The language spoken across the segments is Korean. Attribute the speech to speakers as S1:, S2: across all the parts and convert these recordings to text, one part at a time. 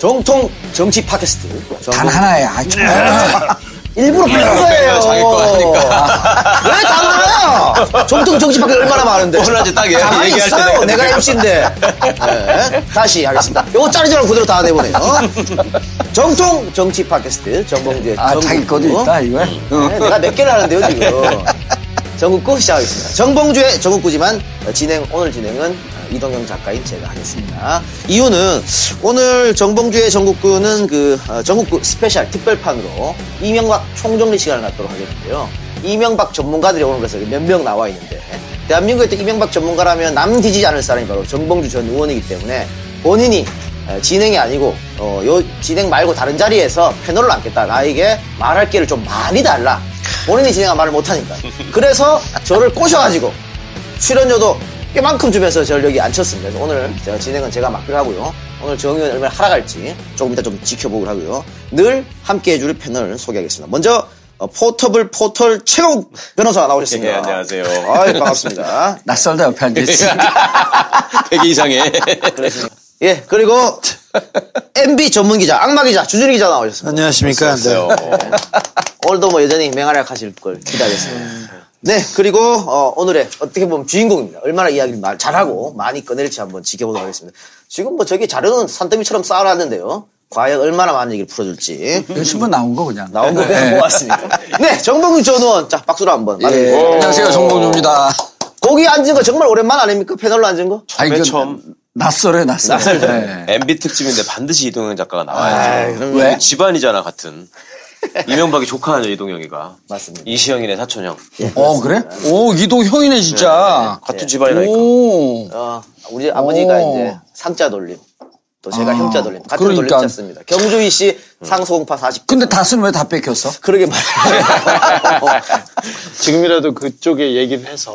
S1: 정통 정치 팟캐스트.
S2: 단 하나야.
S1: 일부러 뺀 거예요.
S3: 자기 거 하니까.
S1: 왜 단 하나야? 정통 정치 팟캐스트 얼마나 많은데.
S3: 오늘까지 딱
S1: 가만히
S3: 얘기할
S1: 있어요.
S3: 때
S1: 내가 MC인데. 네. 다시 하겠습니다. 요거 짜리처럼 그대로 다 내보내요. 정통 정치 팟캐스트 정봉주의
S2: 자기 거도 있다 이거.
S1: 네, 내가 몇 개를 하는데요 지금. 전국구 시작하겠습니다. 정봉주의 전국구지만 오늘 진행은 이동영 작가인 제가 하겠습니다. 이유는 오늘 정봉주의 전국구는 전국구 스페셜 특별판으로 이명박 총정리 시간을 갖도록 하겠는데요. 이명박 전문가들이 오늘 그래서 몇 명 나와 있는데 대한민국의 또 이명박 전문가라면 남 뒤지지 않을 사람이 바로 정봉주 전 의원이기 때문에 본인이 진행이 아니고 요 진행 말고 다른 자리에서 패널을 앉겠다. 나에게 말할 기회를 좀 많이 달라. 본인이 진행한 말을 못하니까. 그래서 저를 꼬셔가지고 출연료도 꽤만큼 주면서 저를 여기 앉혔습니다. 그래서 오늘 진행은 제가 맡기로 하고요. 오늘 정의원 얼마나 하락할지 조금 이따 좀 지켜보기로 하고요. 늘 함께 해줄 패널을 소개하겠습니다. 먼저 포터블 포털 최국 변호사 나오셨습니다.
S3: 네, 안녕하세요.
S1: 아이, 반갑습니다.
S2: 낯설다 옆에 앉아있지.
S3: 100개 이상에.
S1: 그렇습니다. 예, 그리고 MB 전문 기자, 악마 기자, 주준희 기자 나오셨습니다.
S4: 안녕하십니까.
S3: 네.
S1: 오늘도 뭐 여전히 맹활약 하실 걸 기대하겠습니다. 네, 그리고 오늘의 어떻게 보면 주인공입니다. 얼마나 이야기를 잘하고 많이 꺼낼지 한번 지켜보도록 하겠습니다. 지금 뭐 저기 자료는 산더미처럼 쌓아놨는데요. 과연 얼마나 많은 얘기를 풀어줄지.
S2: 신문 나온 거 그냥.
S1: 나온 거 그냥 모았습니다. 네, 정봉주 전 의원. 자, 박수로 한번.
S2: 예. 안녕하세요, 정봉주입니다.
S1: 거기 앉은 거 정말 오랜만 아닙니까? 패널로 앉은 거?
S3: 처음.
S2: 낯설어요.
S1: 네.
S3: MB 특집인데 반드시 이동영 작가가 나와야죠.
S1: 왜?
S3: 집안이잖아, 같은. 이명박이 조카 아니야, 이동영이가.
S1: 맞습니다.
S3: 이시영이네, 사촌형.
S2: 그래? 오, 이동형이네, 진짜.
S3: 같은 집안이라니까.
S2: 오.
S1: 우리 아버지가 이제 상자 돌림. 또 제가 형자 돌림. 같은
S2: 그러니까.
S1: 돌림자였습니다. 경주희 씨 상소공파 40.
S2: 근데 닷은 왜 다 뺏겼어?
S1: 그러게 말이에요.
S4: 지금이라도 그쪽에 얘기를 해서.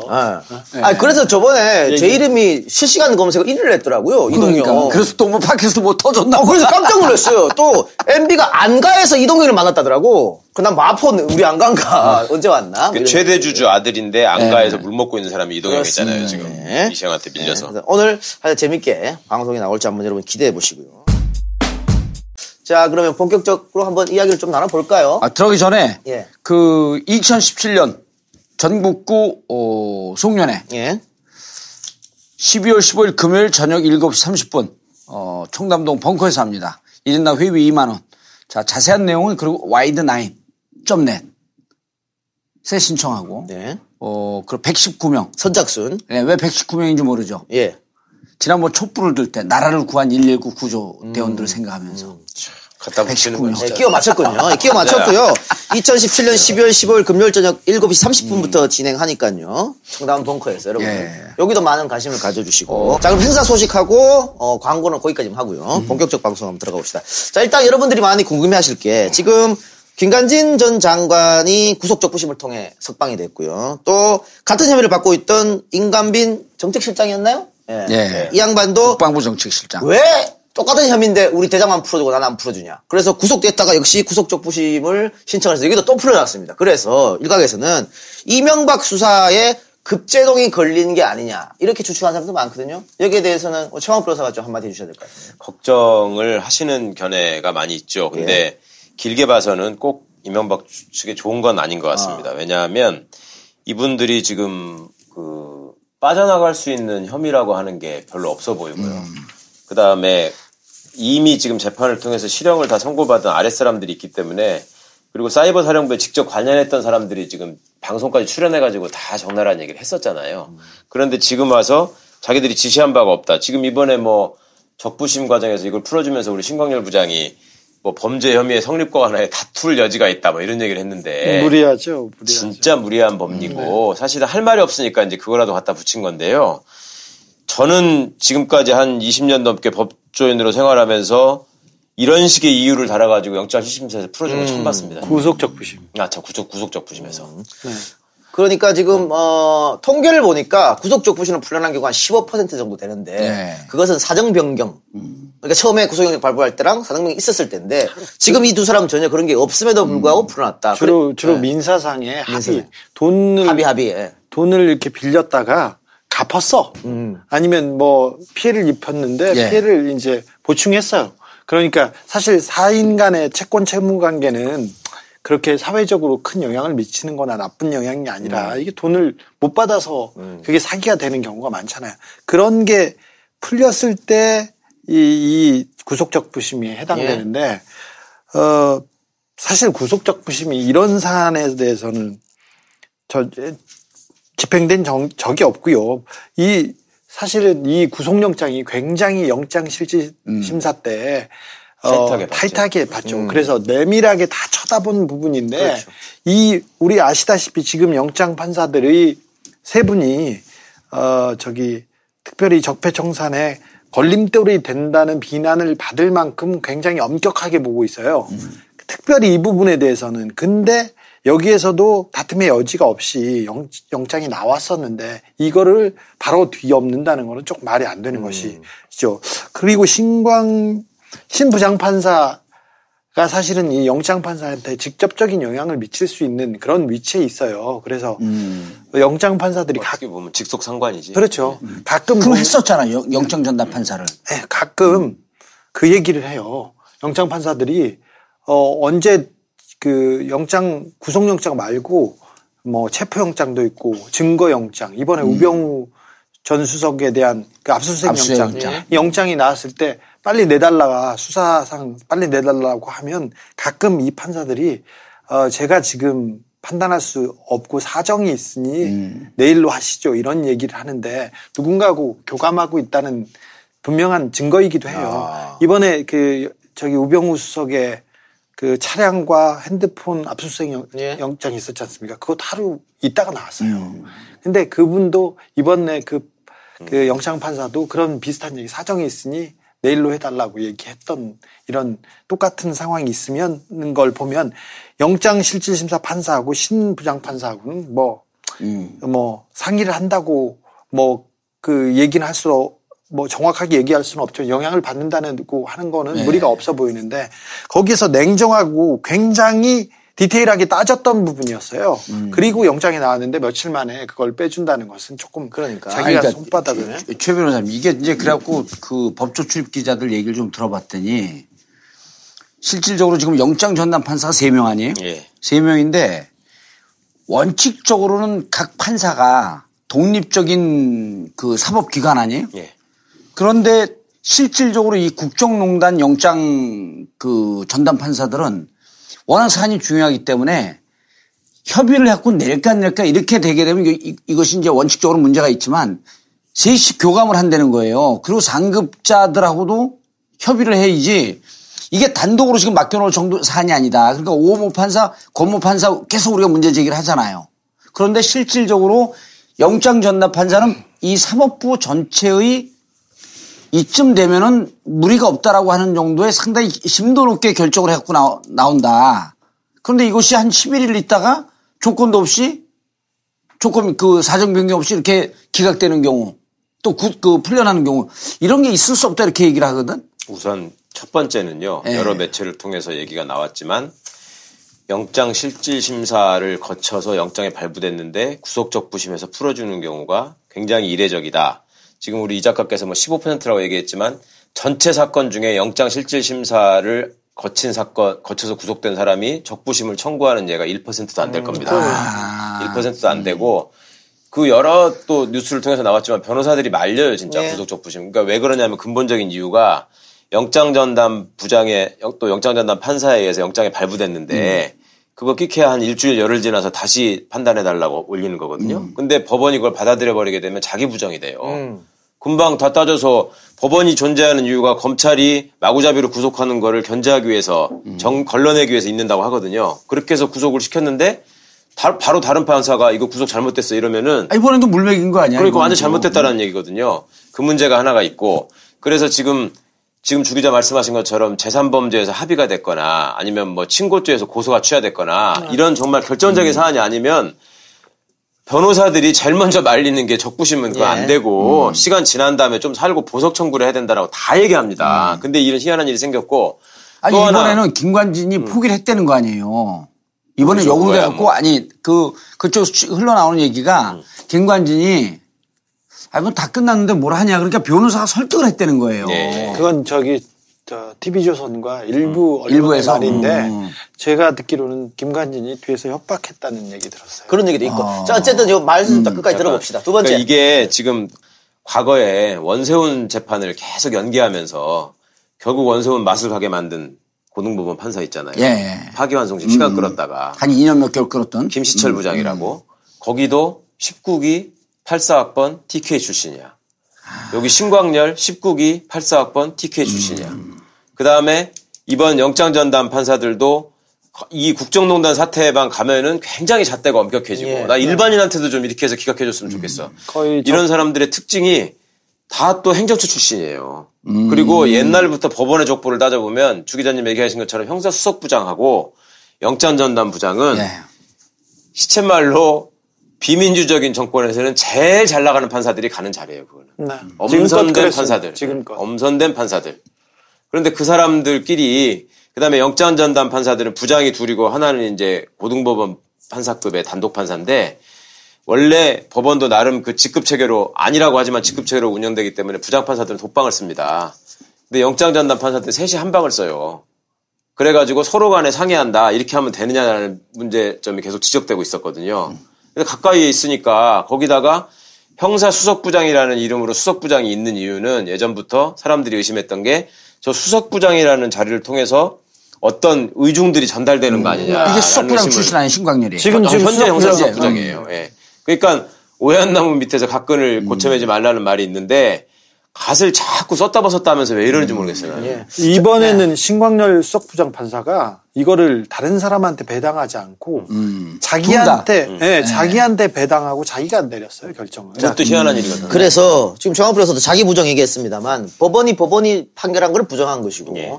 S1: 그래서 저번에 제 이름이 실시간 검색어 1위를 했더라고요. 이동영.
S2: 그러니까. 그래서 또 뭐 팟캐스트 뭐 터졌나?
S1: 그래서 깜짝 놀랐어요. 또 MB가 안가에서 이동영을 만났다더라고. 난 마포 우리 안가인가 언제 왔나?
S3: 그 최대 주주 아들인데 안가에서 물 먹고 있는 사람이 이동영이잖아요, 지금.
S1: 네.
S3: 이시영한테 밀려서.
S1: 그래서 오늘 아주 재밌게 방송이 나올지 한번 여러분 기대해 보시고요. 자, 그러면 본격적으로 한번 이야기를 좀 나눠볼까요?
S2: 들어가기 전에,
S1: 예.
S2: 2017년 전국구, 송년회.
S1: 예.
S2: 12월 15일 금요일 저녁 7시 30분, 청담동 벙커에서 합니다. 1인당 회비 2만원. 자, 자세한 내용은 그리고 wide9.net 에 신청하고,
S1: 네.
S2: 그리고 119명.
S1: 선착순.
S2: 네, 왜 119명인지 모르죠.
S1: 예.
S2: 지난번 촛불을 들 때 나라를 구한 119 구조 대원들을 생각하면서.
S3: 갖다 붙이는 거야.
S1: 네, 끼워 맞췄군요. 끼워 맞췄고요. 2017년 12월 15일 금요일 저녁 7시 30분부터 진행하니까요. 청담 벙커에서 여러분.
S2: 예.
S1: 여기도 많은 관심을 가져주시고. 자, 그럼 행사 소식하고, 광고는 거기까지만 하고요. 본격적 방송 한번 들어가 봅시다. 자, 일단 여러분들이 많이 궁금해 하실 게 지금 김관진 전 장관이 구속적부심을 통해 석방이 됐고요. 또 같은 혐의를 받고 있던 임관빈 정책실장이었나요? 예.
S2: 예.
S1: 이 양반도
S2: 국방부 정책실장.
S1: 왜 똑같은 혐의인데 우리 대장만 풀어주고 나는 안 풀어주냐. 그래서 구속됐다가 역시 구속적부심을 신청해서 여기도 또 풀어놨습니다. 그래서 일각에서는 이명박 수사에 급제동이 걸린 게 아니냐 이렇게 추측하는 사람도 많거든요. 여기에 대해서는 최광욱 변호사가 좀 한마디 해주셔야 될 것 같아요.
S3: 걱정을 하시는 견해가 많이 있죠. 근데 길게 봐서는 꼭 이명박 측에 좋은 건 아닌 것 같습니다. 왜냐하면 이분들이 지금 빠져나갈 수 있는 혐의라고 하는 게 별로 없어 보이고요. 그 다음에 이미 지금 재판을 통해서 실형을 다 선고받은 아랫사람들이 있기 때문에 그리고 사이버 사령부에 직접 관련했던 사람들이 지금 방송까지 출연해가지고 다 적나라한 얘기를 했었잖아요. 그런데 지금 와서 자기들이 지시한 바가 없다. 지금 이번에 뭐 적부심 과정에서 이걸 풀어주면서 우리 신광열 부장이 뭐 범죄 혐의의 성립과 관하에 다툴 여지가 있다 뭐 이런 얘기를 했는데
S4: 무리하죠.
S3: 진짜 무리한 법리고 사실 할 말이 없으니까 이제 그거라도 갖다 붙인 건데요. 저는 지금까지 한 20년 넘게 법조인으로 생활하면서 이런 식의 이유를 달아가지고 영장 실심사에서 풀어준 걸 처음 봤습니다.
S4: 구속적부심.
S3: 구속적부심에서.
S4: 네.
S1: 그러니까 지금 통계를 보니까 구속적부심을 풀려난 경우가 한 15% 정도 되는데 그것은 사정 변경. 그러니까 처음에 구속영장 발부할 때랑 사정 변경이 있었을 때인데 지금 이 두 사람은 전혀 그런 게 없음에도 불구하고 풀어놨다.
S4: 주로 민사상의 합의. 돈을 이렇게 빌렸다가 갚았어. 아니면 뭐 피해를 입혔는데 피해를 이제 보충했어요. 그러니까 사실 사인 간의 채권 채무 관계는 그렇게 사회적으로 큰 영향을 미치는 거나 나쁜 영향이 아니라 이게 돈을 못 받아서 그게 사기가 되는 경우가 많잖아요. 그런 게 풀렸을 때 이 구속적 부심이 해당되는데 사실 구속적 부심이 이런 사안에 대해서는 집행된 적이 없고요. 사실은 이 구속영장이 굉장히 영장실질심사 때 타이트하게 봤죠. 그래서 내밀하게 다 쳐다본 부분인데 그렇죠. 우리 아시다시피 지금 영장 판사들의 세 분이 특별히 적폐청산에 걸림돌이 된다는 비난을 받을 만큼 굉장히 엄격하게 보고 있어요. 특별히 이 부분에 대해서는. 근데 여기에서도 다툼의 여지가 없이 영장이 나왔었는데 이거를 바로 뒤엎는다는 거는 조금 말이 안 되는 것이죠. 그리고 신 부장판사가 사실은 이 영장판사한테 직접적인 영향을 미칠 수 있는 그런 위치에 있어요. 그래서 영장판사들이
S3: 어떻게 보면 직속 상관이지.
S4: 그렇죠. 가끔
S2: 그럼 했었잖아요. 영장 전담 판사를.
S4: 네, 가끔 그 얘기를 해요. 영장판사들이 언제 구속영장 말고 뭐 체포영장도 있고 증거영장, 이번에 우병우 전 수석에 대한 그 압수수색 영장. 영장이 나왔을 때 빨리 내달라가 수사상 빨리 내달라고 하면 가끔 이 판사들이 제가 지금 판단할 수 없고 사정이 있으니 내일로 하시죠, 이런 얘기를 하는데 누군가하고 교감하고 있다는 분명한 증거이기도 해요. 이번에 우병우 수석의 그 차량과 핸드폰 압수수색 영장이 있었지 않습니까? 그것도 하루 있다가 나왔어요. 근데 그분도 이번에 그 영장 판사도 그런 비슷한 얘기, 사정이 있으니 내일로 해달라고 얘기했던 이런 똑같은 상황이 있으면 걸 보면 영장실질심사 판사하고 신 부장판사하고는 상의를 한다고 얘기는 할 수 정확하게 얘기할 수는 없죠. 영향을 받는다고 하는 거는 무리가 없어 보이는데 거기서 냉정하고 굉장히 디테일하게 따졌던 부분이었어요. 그리고 영장이 나왔는데 며칠 만에 그걸 빼준다는 것은 조금 자기가 손바닥을.
S2: 최 변호사님, 이게 이제 그래갖고 그 법조 출입 기자들 얘기를 좀 들어봤더니 실질적으로 지금 영장 전담 판사가 3명 아니에요? 예. 3명인데 원칙적으로는 각 판사가 독립적인 그 사법기관 아니에요? 예. 그런데 실질적으로 이 국정농단 영장 그 전담 판사들은 워낙 사안이 중요하기 때문에 협의를 해갖고 낼까 안 낼까 이렇게 되게 되면 이것이 이제 원칙적으로 문제가 있지만 셋이 교감을 한다는 거예요. 그리고 상급자들하고도 협의를 해야지 이게 단독으로 지금 맡겨놓을 정도 사안이 아니다. 그러니까 오모 판사, 권모 판사 계속 우리가 문제 제기를 하잖아요. 그런데 실질적으로 영장 전담 판사는 이 사법부 전체의 이쯤 되면은 무리가 없다라고 하는 정도의 상당히 심도 높게 결정을 해갖고 나온다. 그런데 이것이 한 11일 있다가 조건도 없이 그 사정 변경 없이 이렇게 기각되는 경우 또 풀려나는 경우 이런 게 있을 수 없다 이렇게 얘기를 하거든.
S3: 우선 첫 번째는요. 여러 매체를 통해서 얘기가 나왔지만 영장 실질 심사를 거쳐서 영장에 발부됐는데 구속적 부심에서 풀어주는 경우가 굉장히 이례적이다. 지금 우리 이 작가께서 15%라고 얘기했지만 전체 사건 중에 영장 실질 심사를 거쳐서 구속된 사람이 적부심을 청구하는 예가 1%도 안 될 겁니다. 1%도 안 되고 그 여러 또 뉴스를 통해서 나왔지만 변호사들이 말려요, 진짜 구속적 부심. 그러니까 왜 그러냐면 근본적인 이유가 영장 전담 부장에 또 영장 전담 판사에 의해서 영장이 발부됐는데 그거 끽해야 한 일주일 열흘 지나서 다시 판단해달라고 올리는 거거든요. 근데 법원이 그걸 받아들여버리게 되면 자기 부정이 돼요. 금방 다 따져서 법원이 존재하는 이유가 검찰이 마구잡이로 구속하는 거를 견제하기 위해서 걸러내기 위해서 있는다고 하거든요. 그렇게 해서 구속을 시켰는데 바로 다른 판사가 이거 구속 잘못됐어 이러면은
S2: 이번에도 물맥인 거 아니야?
S3: 그러니까 완전 잘못됐다는 얘기거든요. 그 문제가 하나가 있고 그래서 지금 주 기자 말씀하신 것처럼 제3범죄에서 합의가 됐거나 아니면 친고죄에서 고소가 취하됐거나 이런 정말 결정적인 사안이 아니면 변호사들이 제일 먼저 말리는 게 적부심은 그거 안 되고 시간 지난 다음에 좀 살고 보석 청구를 해야 된다라고 다 얘기합니다. 근데 이런 희한한 일이 생겼고
S2: 아니 이번에는 김관진이 포기를 했다는 거 아니에요. 이번에
S3: 그렇죠,
S2: 요구를 해갖고 그쪽 흘러나오는 얘기가 김관진이 다 끝났는데 뭘 하냐. 그러니까 변호사가 설득을 했다는 거예요.
S4: 그건 TV조선과 일부
S2: 일부에서?
S4: 말인데 제가 듣기로는 김관진이 뒤에서 협박했다는 얘기 들었어요.
S1: 그런 얘기도 있고. 자, 어쨌든 이 말씀 끝까지 들어봅시다. 두 번째.
S3: 그러니까 이게 지금 과거에 원세훈 재판을 계속 연기하면서 결국 원세훈 맛을 가게 만든 고등법원 판사 있잖아요.
S2: 예.
S3: 파기환송심 시간 끌었다가
S2: 한 2년 몇 개월 끌었던
S3: 김시철 부장이라고 거기도 19기 84학번 TK 출신이야. 여기 신광열 19기 84학번 TK 출신이야. 그 다음에 이번 영장전담 판사들도 이 국정농단 사태에만 가면은 굉장히 잣대가 엄격해지고
S1: 예.
S3: 나 일반인한테도 좀 이렇게 해서 기각해줬으면 좋겠어.
S4: 거의
S3: 이런 사람들의 특징이 다 또 행정처 출신이에요. 그리고 옛날부터 법원의 족보를 따져보면 주 기자님 얘기하신 것처럼 형사수석부장하고 영장전담부장은
S2: 예.
S3: 시쳇말로 비민주적인 정권에서는 제일 잘 나가는 판사들이 가는 자리예요. 그거는.
S4: 네.
S3: 엄선된 판사들.
S4: 지금껏.
S3: 엄선된 판사들. 그런데 그 사람들끼리 그다음에 영장전담 판사들은 부장이 둘이고 하나는 이제 고등법원 판사급의 단독 판사인데 원래 법원도 나름 그 직급 체계로 아니라고 하지만 직급 체계로 운영되기 때문에 부장 판사들은 독방을 씁니다. 근데 영장전담 판사들은 셋이 한 방을 써요. 그래가지고 서로 간에 상의한다. 이렇게 하면 되느냐라는 문제점이 계속 지적되고 있었거든요. 근데 가까이에 있으니까 거기다가 형사수석부장이라는 이름으로 수석부장이 있는 이유는 예전부터 사람들이 의심했던 게 저 수석부장이라는 자리를 통해서 어떤 의중들이 전달되는 거 아니냐.
S2: 이게 수석부장 출신 아닌 신광열이.
S4: 지금
S3: 현재 형사수석부장이에요. 예. 그러니까 오얏 나무 밑에서 갓근을 고쳐매지 말라는 말이 있는데 갓을 자꾸 썼다 벗었다 하면서 왜 이러는지 모르겠어요. 나는.
S1: 예.
S4: 이번에는 신광열 수석부장 판사가 이거를 다른 사람한테 배당하지 않고 자기한테 자기한테 배당하고 자기가 내렸어요 결정을.
S3: 그것도 희한한 일이거든요.
S1: 그래서 지금 정황프로서도 자기 부정 얘기했습니다만 법원이 판결한 걸 부정한 것이고
S3: 예.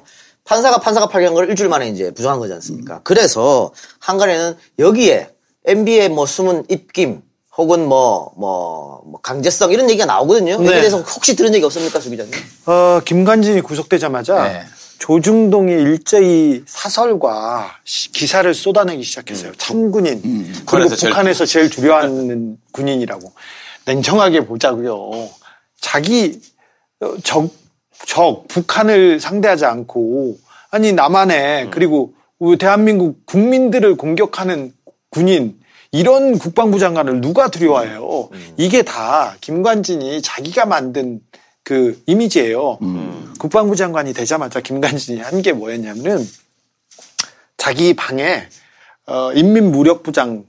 S1: 판사가 판결한 걸 일주일 만에 이제 부정한 거지 않습니까? 그래서 한간에는 여기에 MB의 뭐 숨은 입김 혹은 강제성 이런 얘기가 나오거든요. 여기에 대해서 혹시 들은 적이 없습니까, 수 기자님?
S4: 김관진이 구속되자마자
S2: 네.
S4: 조중동이 일제히 사설과 기사를 쏟아내기 시작했어요. 참군인. 그리고 북한에서 제일 두려워하는 군인이라고. 냉정하게 보자고요. 자기 북한을 상대하지 않고 아니 남한에 그리고 우리 대한민국 국민들을 공격하는 군인 이런 국방부 장관을 누가 두려워해요? 이게 다 김관진이 자기가 만든 그 이미지예요. 국방부 장관이 되자마자 김관진이 한 게 뭐였냐면은 자기 방에 인민무력부장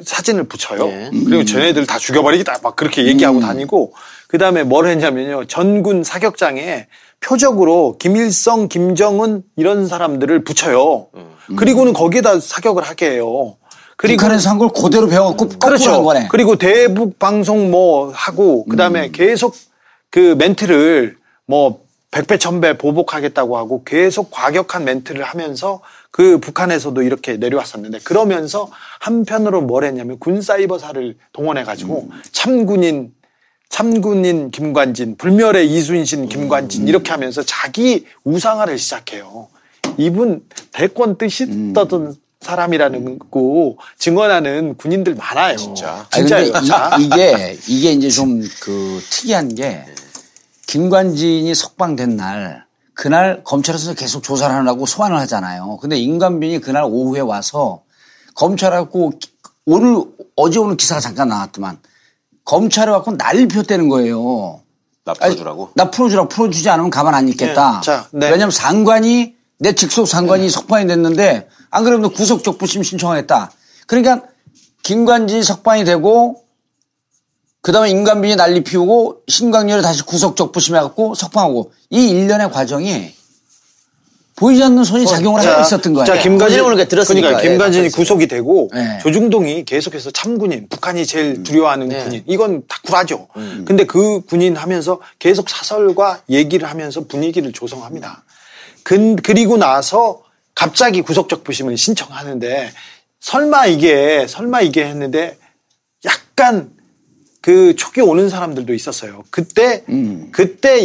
S4: 사진을 붙여요.
S1: 예.
S4: 그리고 쟤네들 다 죽여버리겠다 막 그렇게 얘기하고 다니고 그 다음에 뭘 했냐면요. 전군 사격장에 표적으로 김일성, 김정은 이런 사람들을 붙여요. 그리고는 거기에다 사격을 하게 해요. 그리고
S2: 북한에서 한 걸 그대로 배워갖고 거꾸로 한 거네.
S4: 그리고 대북 방송 하고 그다음에 계속 그 멘트를 100배 1000배 보복하겠다고 하고 계속 과격한 멘트를 하면서 그 북한에서도 이렇게 내려왔었는데 그러면서 한편으로 뭘 했냐면 군사이버사를 동원해가지고 참군인 김관진, 불멸의 이순신 김관진 이렇게 하면서 자기 우상화를 시작해요. 이분 대권 뜻이 있던 사람이라는 거 증언하는 군인들 많아요. 진짜예요.
S2: 이게 이제 좀 특이한 게 김관진이 석방된 날 그날 검찰에서 계속 조사를 하려고 소환을 하잖아요. 근데 임관빈이 그날 오후에 와서 검찰하고 어제 오늘 기사가 잠깐 나왔더만 검찰에 갖고 난리 폈다는 거예요.
S3: 나 풀어주라고?
S2: 나 풀어주라고. 풀어주지 않으면 가만 안 있겠다.
S4: 네.
S2: 왜냐하면 내 직속 상관이 석방이 됐는데 안 그러면 구속적부심 신청하겠다. 그러니까 김관진이 석방이 되고 그다음에 임관빈이 난리 피우고 신광열이 다시 구속적부심해갖고 석방하고 이 일련의 과정이 보이지 않는 손이 작용을 하고 있었던 거예요.
S4: 자,
S1: 김관진이 들었으니까.
S4: 그러니까 김관진이 구속이 되고
S2: 네.
S4: 조중동이 계속해서 참군인, 북한이 제일 두려워하는 군인. 이건 다 쿨하죠. 근데 그 군인 하면서 계속 사설과 얘기를 하면서 분위기를 조성합니다. 그리고 나서 갑자기 구속적부심을 신청하는데 설마 이게 했는데 약간 그 촉이 오는 사람들도 있었어요. 그때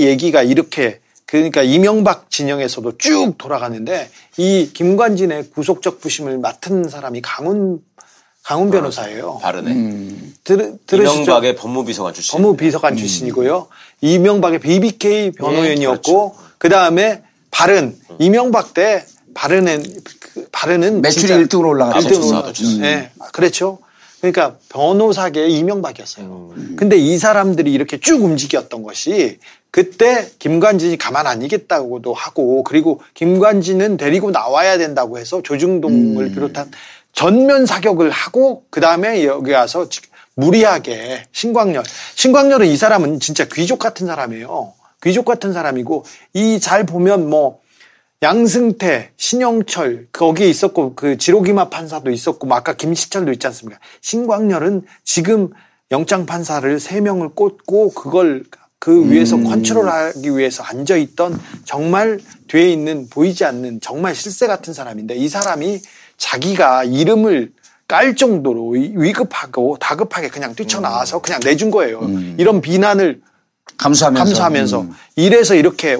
S4: 얘기가 이렇게 그러니까 이명박 진영에서도 쭉 돌아가는데 이 김관진의 구속적부심을 맡은 사람이 강훈 변호사예요.
S3: 다르네.
S4: 들으시죠?
S3: 이명박의 법무비서관 출신.
S4: 법무비서관 출신이고요. 이명박의 BBK 변호인이었고 그 다음에 발은 이명박 때 발은은
S2: 매출이
S4: 진짜
S2: 1등으로 올라갔죠.
S4: 1등으로 올라갔죠. 네, 그렇죠. 그러니까 변호사계 이명박이었어요. 근데 이 사람들이 이렇게 쭉 움직였던 것이 그때 김관진이 가만 안 있겠다고도 하고 그리고 김관진은 데리고 나와야 된다고 해서 조중동을 비롯한 전면 사격을 하고 그다음에 여기 와서 무리하게 신광렬은 이 사람은 진짜 귀족 같은 사람이에요. 귀족 같은 사람이고 이 잘 보면 뭐 양승태, 신영철 거기에 있었고 그 지로기마 판사도 있었고 뭐 아까 김시철도 있지 않습니까? 신광렬은 지금 영장 판사를 3명을 꽂고 그걸 그 위에서 컨트롤하기 위해서 앉아있던 정말 뒤에 있는 보이지 않는 정말 실세 같은 사람인데 이 사람이 자기가 이름을 깔 정도로 위급하고 다급하게 그냥 뛰쳐나와서 그냥 내준 거예요. 이런 비난을 감수하면서 이래서 이렇게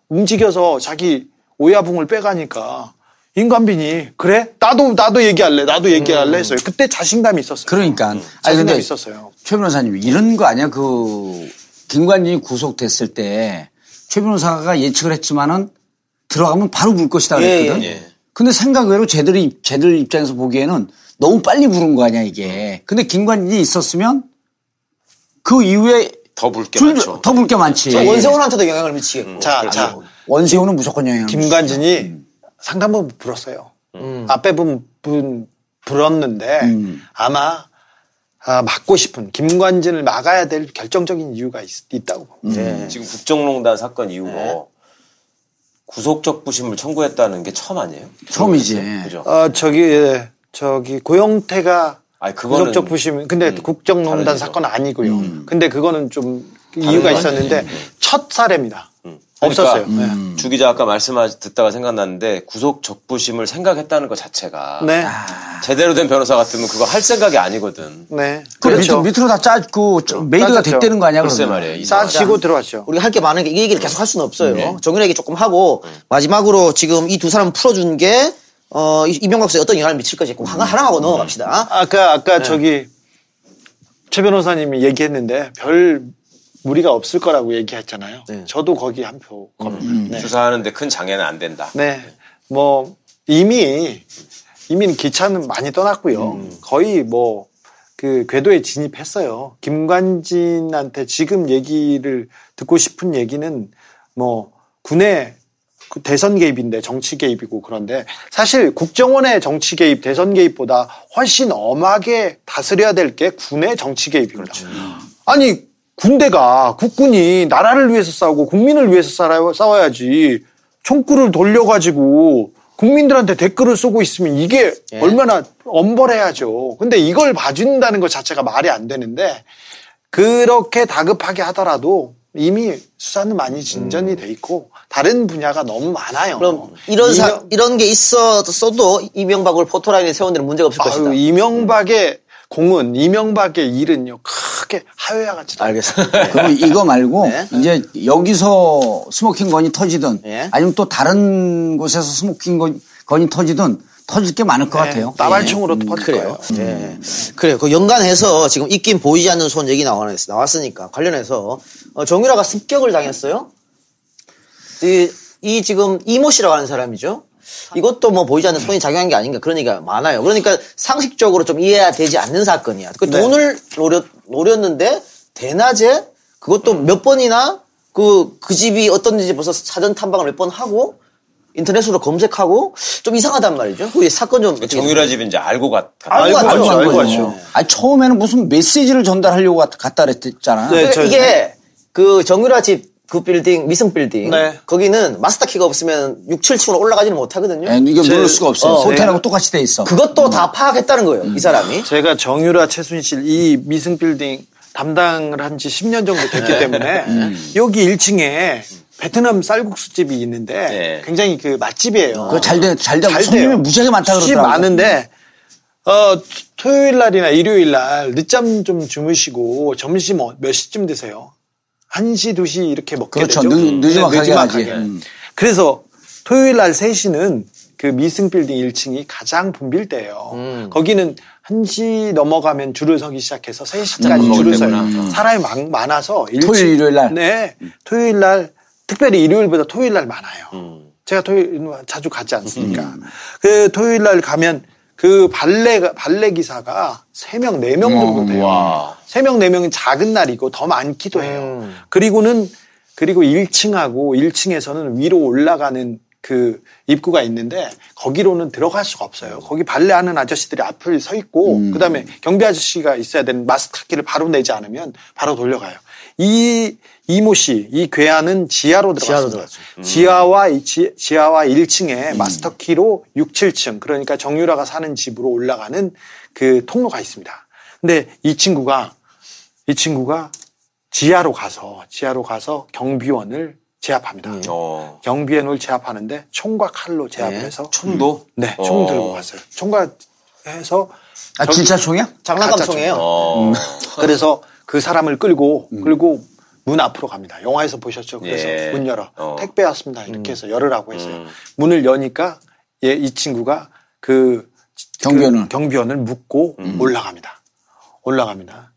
S4: 움직여서 자기 오야붕을 빼가니까 임관빈이 그래? 나도 얘기할래 했어요. 그때 자신감이 있었어요.
S2: 그러니까.
S4: 자신감이 있었어요.
S2: 최 변호사님 이런 거 아니야? 그 김관진이 구속됐을 때 최 변호사가 예측을 했지만은 들어가면 바로 물 것이다 그랬거든.
S3: 예.
S2: 근데 생각외로 쟤들 입장에서 보기에는 너무 빨리 부른 거 아니야 이게. 근데 김관진이 있었으면 그 이후에
S3: 더 볼 게 많죠.
S2: 더 볼 게 많지.
S1: 원세훈한테도 영향을 미치겠고.
S4: 자,
S2: 원세훈은 무조건 영향을
S4: 김관진이 상당 부분 불었어요. 앞에 부분 불었는데 아마 막고 싶은 김관진을 막아야 될 결정적인 이유가 있다고 봅니다.
S3: 지금 국정농단 사건 이후로 구속적 부심을 청구했다는 게 처음 아니에요?
S2: 처음이지.
S3: 그죠?
S4: 저기 고영태가
S3: 아니, 그거는
S4: 구속적 부심 근데 국정농단 사건은 아니고요. 근데 그거는 좀 이유가 있었는데 첫 사례입니다. 없었어요.
S3: 그러니까 주 기자 아까 듣다가 생각났는데 구속 적부심을 생각했다는 것 자체가
S4: 네.
S3: 제대로 된 변호사 같으면 그거 할 생각이 아니거든.
S4: 네.
S2: 그렇죠. 밑으로 다 짜고 메이드가
S4: 짜졌죠.
S2: 됐다는 거 아니야?
S3: 글쎄
S2: 그러면.
S3: 말이에요.
S4: 싸시고 들어왔죠.
S1: 우리가 할 게 많은 게 이 얘기를 계속 할 수는 없어요. 정윤 얘기 조금 하고 마지막으로 지금 이 두 사람 풀어준 게 이명박 수에 어떤 영향을 미칠 것이 하나하고 넘어갑시다.
S4: 아까 저기 최 변호사님이 얘기했는데 별 무리가 없을 거라고 얘기했잖아요.
S1: 네.
S4: 저도 거기 한 표 겁니다. 네.
S3: 수사하는데 큰 장애는 안 된다.
S4: 네. 뭐 이미 기차는 많이 떠났고요. 거의 뭐 그 궤도에 진입했어요. 김관진한테 지금 얘기를 듣고 싶은 얘기는 뭐 군의 대선 개입인데 정치 개입이고 그런데 사실 국정원의 정치 개입, 대선 개입보다 훨씬 엄하게 다스려야 될 게 군의 정치 개입입니다. 그렇죠. 아니 군대가 국군이 나라를 위해서 싸우고 국민을 위해서 싸워야지 총구를 돌려가지고 국민들한테 댓글을 쏘고 있으면 이게 얼마나 엄벌해야죠. 근데 이걸 봐준다는 것 자체가 말이 안 되는데 그렇게 다급하게 하더라도 이미 수사는 많이 진전이 돼 있고 다른 분야가 너무 많아요.
S1: 그럼 이런 게 있었어도 이명박을 포토라인에 세운 데는 문제가 없을 것이다.
S4: 이명박의 공은 이명박의 일은요 크게 하회와 같이
S1: 알겠습니다.
S2: 그럼 이거 말고 이제 여기서 스모킹 건이 터지든 아니면 또 다른 곳에서 스모킹 건이 터지든 터질 게 많을 것 같아요.
S4: 나발총으로 터질
S1: 그래요.
S4: 거예요.
S1: 그래요. 그 연관해서 지금 있긴 보이지 않는 손 얘기 나왔으니까 관련해서 정유라가 습격을 당했어요. 이 지금 이모 씨라고 하는 사람이죠. 이것도 뭐 보이지 않는 손이 작용한 게 아닌가 그런 얘기가 많아요. 그러니까 상식적으로 좀 이해가 되지 않는 사건이야. 그 돈을 노렸는데 대낮에 그것도 몇 번이나 그 집이 어떤지 벌써 사전 탐방을 몇 번 하고 인터넷으로 검색하고 좀 이상하단 말이죠. 그 사건 좀
S3: 정유라 집인 이제 알고
S4: 알고 갔죠.
S2: 아니, 처음에는 무슨 메시지를 전달하려고 갔다 그랬잖아.
S4: 네,
S1: 이게 그 정유라 집 그 빌딩, 미승 빌딩.
S4: 네.
S1: 거기는 마스터키가 없으면 6, 7층으로 올라가지는 못하거든요.
S2: 이게 누를 수가 없어요. 호텔하고 똑같이 돼 있어.
S1: 그것도 다 파악했다는 거예요, 이 사람이.
S4: 제가 정유라, 최순실 이 미승 빌딩 담당을 한 지 10년 정도 됐기 때문에 여기 1층에 베트남 쌀국수집이 있는데 굉장히 그 맛집이에요.
S2: 그거 잘 되고 손님이 무지하게 많다
S4: 수집
S2: 그러더라고요.
S4: 많은데 토요일 날이나 일요일 날 늦잠 좀 주무시고 점심 몇 시쯤 드세요? 1시, 2시 이렇게 먹게
S2: 그렇죠.
S4: 되죠.
S2: 늦지막하게 하지.
S4: 그래서 토요일 날 3시는 그 미승 빌딩 1층이 가장 붐빌 때예요. 거기는 1시 넘어가면 줄을 서기 시작해서 3시까지 줄을 서요. 사람이 많아서
S2: 토요일, 일요일 날?
S4: 네. 토요일 날 특별히 일요일보다 토요일 날 많아요. 제가 토요일 자주 가지 않습니까? 그 토요일 날 가면 그 발레 기사가 3명, 4명 정도 돼요.
S3: 와.
S4: 3명, 4명은 작은 날이고 더 많기도 해요. 그리고 1층하고 1층에서는 위로 올라가는 그 입구가 있는데 거기로는 들어갈 수가 없어요. 거기 발레하는 아저씨들이 앞을 서 있고 그다음에 경비 아저씨가 있어야 되는 마스터키를 바로 내지 않으면 바로 돌려가요. 이모 씨, 이 괴한은 지하로 들어갔습니다. 지하와 1층에 마스터키로 6, 7층 그러니까 정유라가 사는 집으로 올라가는 그 통로가 있습니다. 근데 이 친구가 지하로 가서 경비원을 제압합니다. 경비원을 제압하는데 총과 칼로 제압을 해서
S2: 총도?
S4: 네, 총 들고 갔어요. 총과 해서
S2: 진짜 총이야?
S1: 장난감 총이에요.
S4: 그래서 그 사람을 끌고 문 앞으로 갑니다. 영화에서 보셨죠? 그래서 문 열어. 택배 왔습니다. 이렇게 해서 열으라고 했어요. 문을 여니까 이 친구가 그 경비원을 묶고 올라갑니다.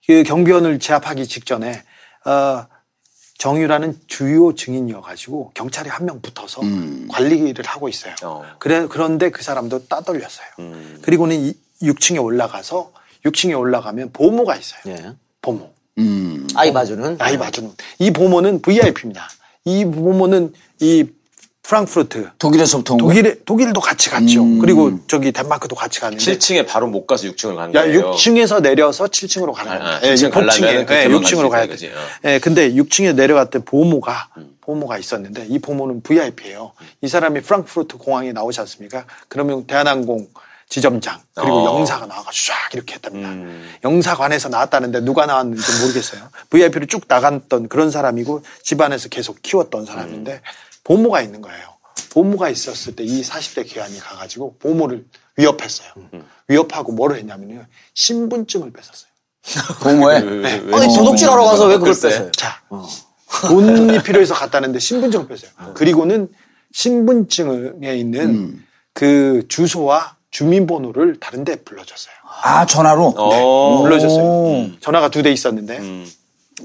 S4: 그 경비원을 제압하기 직전에 정유라는 주요 증인이어가지고 경찰이 한 명 붙어서 관리를 하고 있어요. 그런데 그 사람도 따돌렸어요. 그리고는 6층에 올라가면 보모가 있어요.
S1: 예.
S4: 보모.
S1: 아이 봐주는.
S4: 이 보모는 VIP입니다. 이 보모는 이 프랑크푸르트.
S2: 독일에서부터
S4: 독일도 같이 갔죠. 그리고 저기 덴마크도 같이 갔는데.
S3: 7층에 바로 못 가서 6층을 가는 거예요.
S4: 6층에서 내려서 7층으로 가는 거예요.
S3: 6층 가려면
S4: 6층으로 가야 돼. 근데 6층에 내려갈 때 보모가 있었는데 이 보모는 VIP예요. 이 사람이 프랑크푸르트 공항에 나오지 않습니까? 그러면 대한항공 지점장 그리고 영사가 나와가지고 쫙 이렇게 했답니다. 영사관에서 나왔다는데 누가 나왔는지 모르겠어요. VIP로 쭉 나갔던 그런 사람이고 집안에서 계속 키웠던 사람인데 보모가 있는 거예요. 보모가 있었을 때 이 40대 괴한이 가가지고 보모를 위협했어요. 위협하고 뭐를 했냐면요. 신분증을 뺏었어요.
S2: 보모에?
S1: 네. 아니 도둑질하러 가서 왜 그걸 뺐어요?
S4: 자, 돈이 필요해서 갔다는데 신분증을 뺐어요. 그리고는 신분증에 있는 그 주소와 주민번호를 다른 데 불러줬어요.
S2: 전화로?
S4: 네, 불러줬어요. 전화가 2대 있었는데.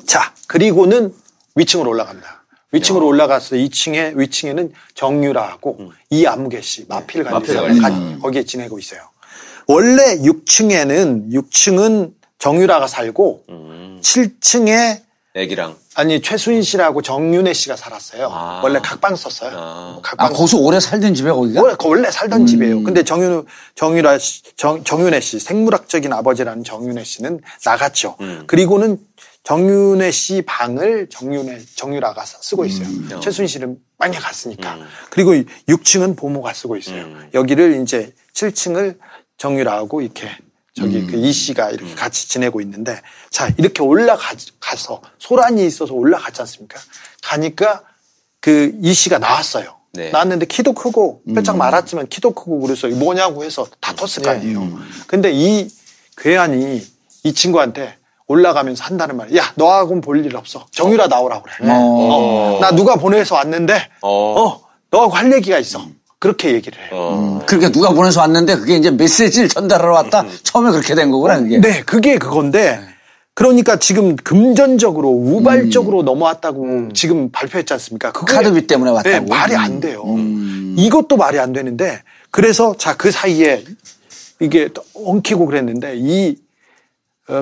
S4: 자, 그리고는 위층으로 올라갑니다. 위층으로 올라가서 위층에는 정유라하고 이암계 씨, 마필 관리사가 거기에 지내고 있어요. 원래 6층은 정유라가 살고 7층에 최수인 씨라고 정윤혜 씨가 살았어요. 원래 각방 썼어요.
S2: 거기서 오래 살던 집에 거기가?
S4: 원래 살던 집이에요. 근데 정윤혜 씨, 생물학적인 아버지라는 정윤혜 씨는 나갔죠. 그리고는 정윤혜 씨 방을 정유라가 쓰고 있어요. 최수인 씨는 빨리 갔으니까. 그리고 6층은 보모가 쓰고 있어요. 여기를 이제 7층을 정유라하고 이렇게 그 이 씨가 이렇게 같이 지내고 있는데 자, 이렇게 올라가서 소란이 있어서 올라갔지 않습니까? 가니까 그 이 씨가 나왔어요. 네. 나왔는데 키도 크고 빼짝 말았지만 키도 크고 그래서 뭐냐고 해서 다퉜을 거 아니에요. 근데 이 괴한이 이 친구한테 올라가면서 한다는 말이야. 야, 너하고는 볼 일 없어. 정유라 나오라고 그래. 나 누가 보내서 왔는데 너하고 할 얘기가 있어. 그렇게 얘기를 해요.
S2: 그러니까 누가 보내서 왔는데 그게 이제 메시지를 전달하러 왔다? 처음에 그렇게 된 거구나, 그게.
S4: 네, 그게 그건데 그러니까 지금 금전적으로 우발적으로 넘어왔다고 지금 발표했지 않습니까? 그게
S2: 카드비 때문에 왔다고?
S4: 네, 말이 안 돼요. 이것도 말이 안 되는데 그래서 자, 그 사이에 이게 엉키고 그랬는데 이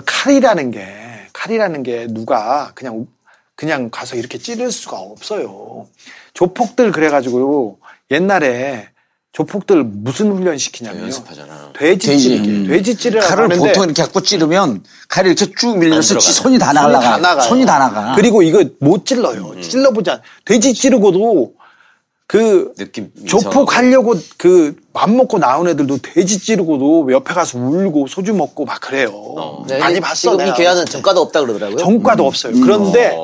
S4: 칼이라는 게 누가 그냥 가서 이렇게 찌를 수가 없어요. 조폭들 그래가지고 옛날에 조폭들 무슨 훈련 시키냐면요.
S3: 연습하잖아.
S4: 돼지찌를
S2: 칼을 보통 이렇게 갖고 찌르면 칼이 이렇게 쭉 밀려서 손이 다 나가. 손이 다 나가.
S4: 그리고 이거 못 찔러요. 찔러보자. 돼지 찌르고도 느낌 조폭 하려고 맘 먹고 나온 애들도 돼지 찌르고도 옆에 가서 울고 소주 먹고 막 그래요.
S1: 네,
S4: 많이 봤어.
S1: 지금 이 괴한은 전과도 없다 그러더라고요.
S4: 전과도 없어요. 그런데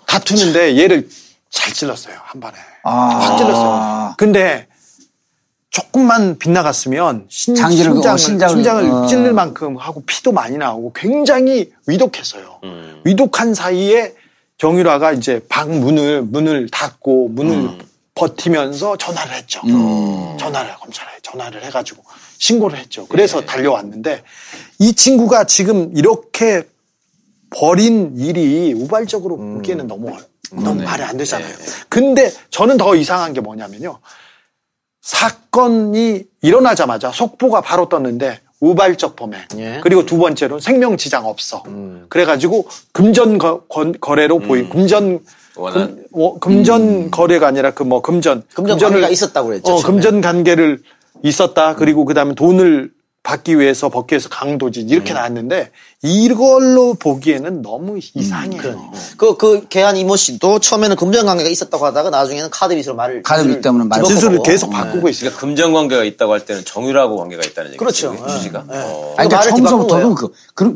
S4: 다투는데 얘를 잘 찔렀어요. 한 번에. 확 찔렀어요. 근데 조금만 빗나갔으면 심장을 찔릴 만큼 하고 피도 많이 나오고 굉장히 위독했어요. 위독한 사이에 정유라가 이제 방 문을 닫고 문을 버티면서 전화를 했죠. 검찰에 전화를 해가지고 신고를 했죠. 그래서 달려왔는데 이 친구가 지금 이렇게 벌인 일이 우발적으로 보기에는 너무 말이 안 되잖아요. 근데 저는 더 이상한 게 뭐냐면요. 사건이 일어나자마자 속보가 바로 떴는데 우발적 범행.
S1: 예.
S4: 그리고 두 번째로는 생명 지장 없어. 그래가지고 금전 거래로 금전 거래가 아니라 금전
S1: 관계가 있었다고 그랬죠.
S4: 금전 관계를 있었다. 그리고 그다음에 돈을 받기 위해서 법규에서 강도짓 이렇게 나왔는데 이걸로 보기에는 너무 이상해요.
S1: 그 개한 이모 씨도 처음에는 금전 관계가 있었다고 하다가 나중에는 카드 빚으로
S2: 카드 빚 때문에 말
S4: 진술을 계속 바꾸고 있어요.
S3: 그러니까 금전 관계가 있다고 할 때는 정유라하고 관계가 있다는 얘기죠.
S1: 그렇죠.
S3: 취지가.
S2: 아니, 그러니까 처음부터는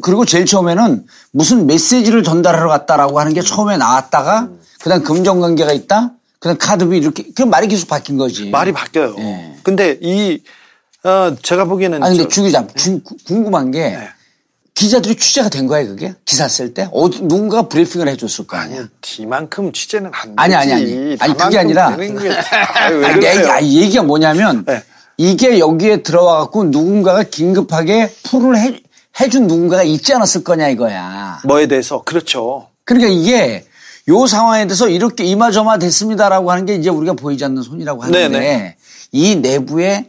S2: 그리고 제일 처음에는 무슨 메시지를 전달하러 갔다라고 하는 게 처음에 나왔다가 그다음 금전 관계가 있다. 그다음 카드비 이렇게 그 말이 계속 바뀐 거지.
S4: 말이 바뀌어요. 근데 제가 보기에는
S2: 아니 근데 주 기자 궁금한 게 기자들이 취재가 된 거야 그게 기사 쓸 때 누군가가 브리핑을 해줬을 거 아니야.
S4: 이만큼 취재는 안 되지.
S2: 아니 그게 아니라 얘기가 뭐냐면 이게 여기에 들어와 갖고 누군가가 긴급하게 풀을 해준 누군가가 있지 않았을 거냐 이거야.
S4: 뭐에 대해서 그렇죠.
S2: 그러니까 이게 요 상황에 대해서 이렇게 이마저마 됐습니다라고 하는 게 이제 우리가 보이지 않는 손이라고 하는데 이 내부에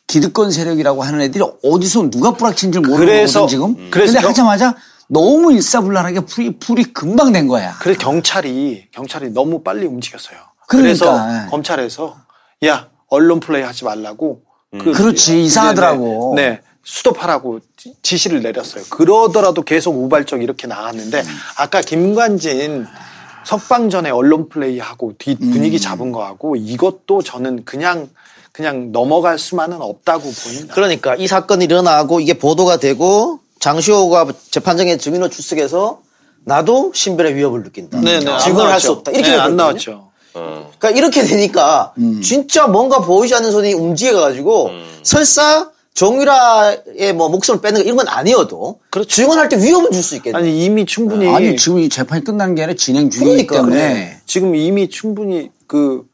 S2: 기득권 세력이라고 하는 애들이 어디서 누가 뿌락친지 모르는 거거든 지금. 그런데 하자마자 너무 일사불란하게 풀이 금방 된 거야.
S4: 그래서 경찰이 너무 빨리 움직였어요.
S2: 그러니까.
S4: 그래서 검찰에서 야 언론 플레이 하지 말라고.
S2: 그렇지 이상하더라고.
S4: 네. 스톱하라고 지시를 내렸어요. 그러더라도 계속 우발적 이렇게 나갔는데 아까 김관진 석방 전에 언론 플레이하고 뒤 분위기 잡은 거하고 이것도 저는 그냥 넘어갈 수만은 없다고 보입니다.
S1: 그러니까 이 사건이 일어나고 이게 보도가 되고 장시호가 재판정에 증인으로 출석해서 나도 신변의 위협을 느낀다. 증언을 할 수 없다. 이렇게
S4: 안 나왔죠.
S1: 그러니까 이렇게 되니까 진짜 뭔가 보이지 않는 손이 움직여가지고 설사 정유라의 목숨을 빼는 거 이런 건 아니어도 증언할 때 위협을 줄 수 있겠네.
S4: 아니 이미 충분히
S2: 아니 지금 이 재판이 끝난 게 아니라 진행 중이기 때문에
S4: 지금 이미 충분히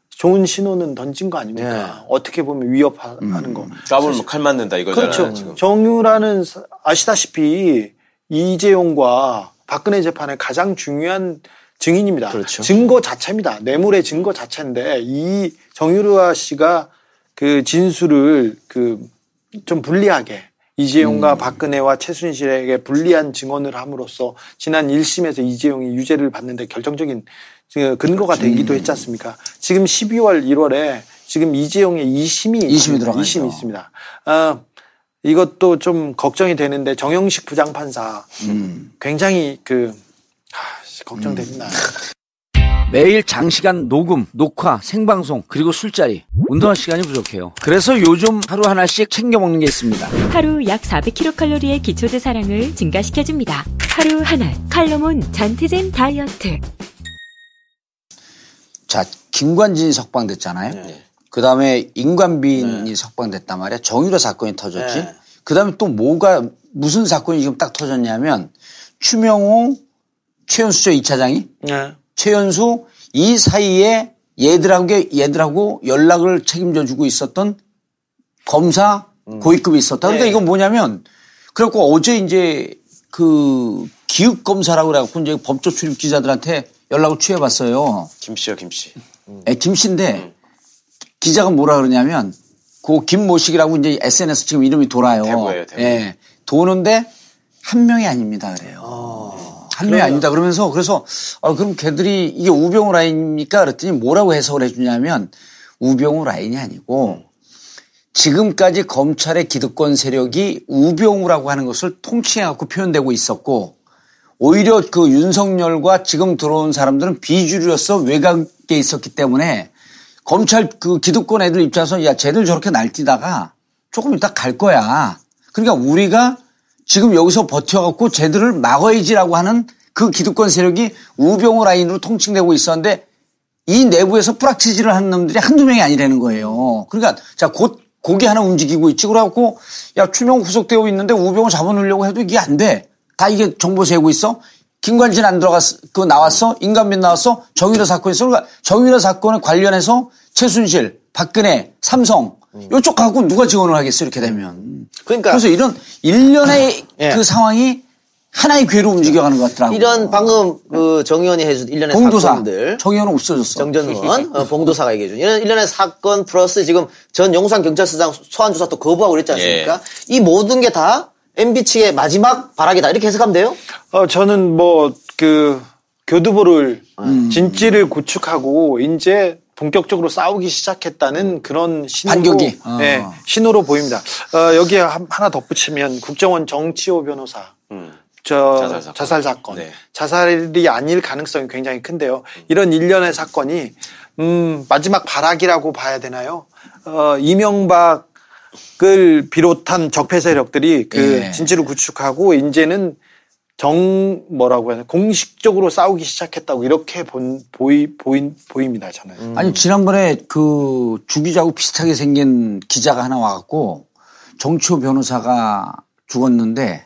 S4: 좋은 신호는 던진 거 아닙니까? 어떻게 보면 위협하는 거.
S3: 까불면 칼 맞는다 이거잖아요.
S4: 그렇죠.
S3: 지금.
S4: 정유라는 아시다시피 이재용과 박근혜 재판의 가장 중요한 증인입니다.
S1: 그렇죠.
S4: 증거 자체입니다. 뇌물의 증거 자체인데 이 정유라 씨가 그 진술을 좀 불리하게 이재용과 박근혜와 최순실에게 불리한 증언을 함으로써 지난 1심에서 이재용이 유죄를 받는데 결정적인 근거가 되기도 했지 않습니까? 지금 12월 1월에 지금 이재용의 2심이
S2: 들어가죠.
S4: 2심이 있습니다. 이것도 좀 걱정이 되는데 정영식 부장판사 굉장히 걱정됩니다.
S5: 매일 장시간 녹음, 녹화, 생방송, 그리고 술자리, 운동할 시간이 부족해요. 그래서 요즘 하루 하나씩 챙겨 먹는 게 있습니다.
S6: 하루 약 400kcal의 기초대사량을 증가시켜줍니다. 하루 하나, 칼로몬 잔티젠 다이어트.
S2: 자, 김관진이 석방됐잖아요. 그 다음에 임관빈이 석방됐단 말이야. 정유라 사건이 터졌지. 그 다음에 또 무슨 사건이 지금 딱 터졌냐면 추명호, 최연수 2차장이 최연수 이 사이에 얘들하고 연락을 책임져 주고 있었던 검사 고위급이 있었다. 그러니까 이건 뭐냐면 그래갖고 어제 이제 기획 검사라고 그래갖고 이제 법조 출입 기자들한테 연락을 취해봤어요.
S3: 김씨.
S2: 김씨인데 기자가 뭐라 그러냐면 김모식이라고 이제 SNS 지금 이름이 돌아요.
S3: 대구예요.
S2: 예. 도는데 한 명이 아닙니다. 그래요. 한 명이 아닙니다. 그래서 그럼 걔들이 이게 우병우 라인입니까? 그랬더니 뭐라고 해석을 해주냐면 우병우 라인이 아니고 지금까지 검찰의 기득권 세력이 우병우라고 하는 것을 통칭해갖고 표현되고 있었고 오히려 윤석열과 지금 들어온 사람들은 비주류로서 외곽에 있었기 때문에 검찰 기득권 애들 입장에서 야 쟤들 저렇게 날뛰다가 조금 이따 갈 거야. 그러니까 우리가 지금 여기서 버텨갖고 쟤들을 막아야지라고 하는 그 기득권 세력이 우병우 라인으로 통칭되고 있었는데 이 내부에서 뿌락치지를 하는 놈들이 한두 명이 아니라는 거예요. 그러니까 자 곧 고개 하나 움직이고 있지. 그래갖고 야 추명 후속되고 있는데 우병우 잡아놓으려고 해도 이게 안 돼. 다 이게 정보 세우고 있어. 김관진 안 들어갔어. 나왔어. 임관빈 나왔어. 정유라 사건이 있어. 그러니까 정유라 사건에 관련해서 최순실, 박근혜, 삼성 이쪽 갖고 누가 지원을 하겠어 이렇게 되면.
S1: 그러니까
S2: 그래서 이런 일련의 그 상황이 하나의 궤로 움직여가는 것 같더라고요.
S1: 이런 방금 그 정 의원이 해준 일련의
S2: 봉도사.
S1: 사건들.
S2: 정 의원은 없어졌어.
S1: 정전 의원, 봉도사가 얘기해준 이런 일련의 사건 플러스 지금 전 용산경찰서장 소환조사 또 거부하고 그랬지 않습니까? 이 모든 게 다 MB 측의 마지막 발악이다. 이렇게 해석하면 돼요?
S4: 저는 뭐 그 교두보를 진지를 구축하고 이제 본격적으로 싸우기 시작했다는 그런 신호로,
S2: 반격이.
S4: 네, 신호로 보입니다. 여기에 하나 덧붙이면 국정원 정치호 변호사 자살 사건.
S3: 네.
S4: 자살이 아닐 가능성이 굉장히 큰데요. 이런 일련의 사건이 마지막 발악이라고 봐야 되나요? 이명박을 비롯한 적폐 세력들이 그 진지를 구축하고 이제는 뭐라고 해야 되나 공식적으로 싸우기 시작했다고 이렇게 보입니다, 저는.
S2: 아니, 지난번에 그 주기자하고 비슷하게 생긴 기자가 하나 와갖고 정치호 변호사가 죽었는데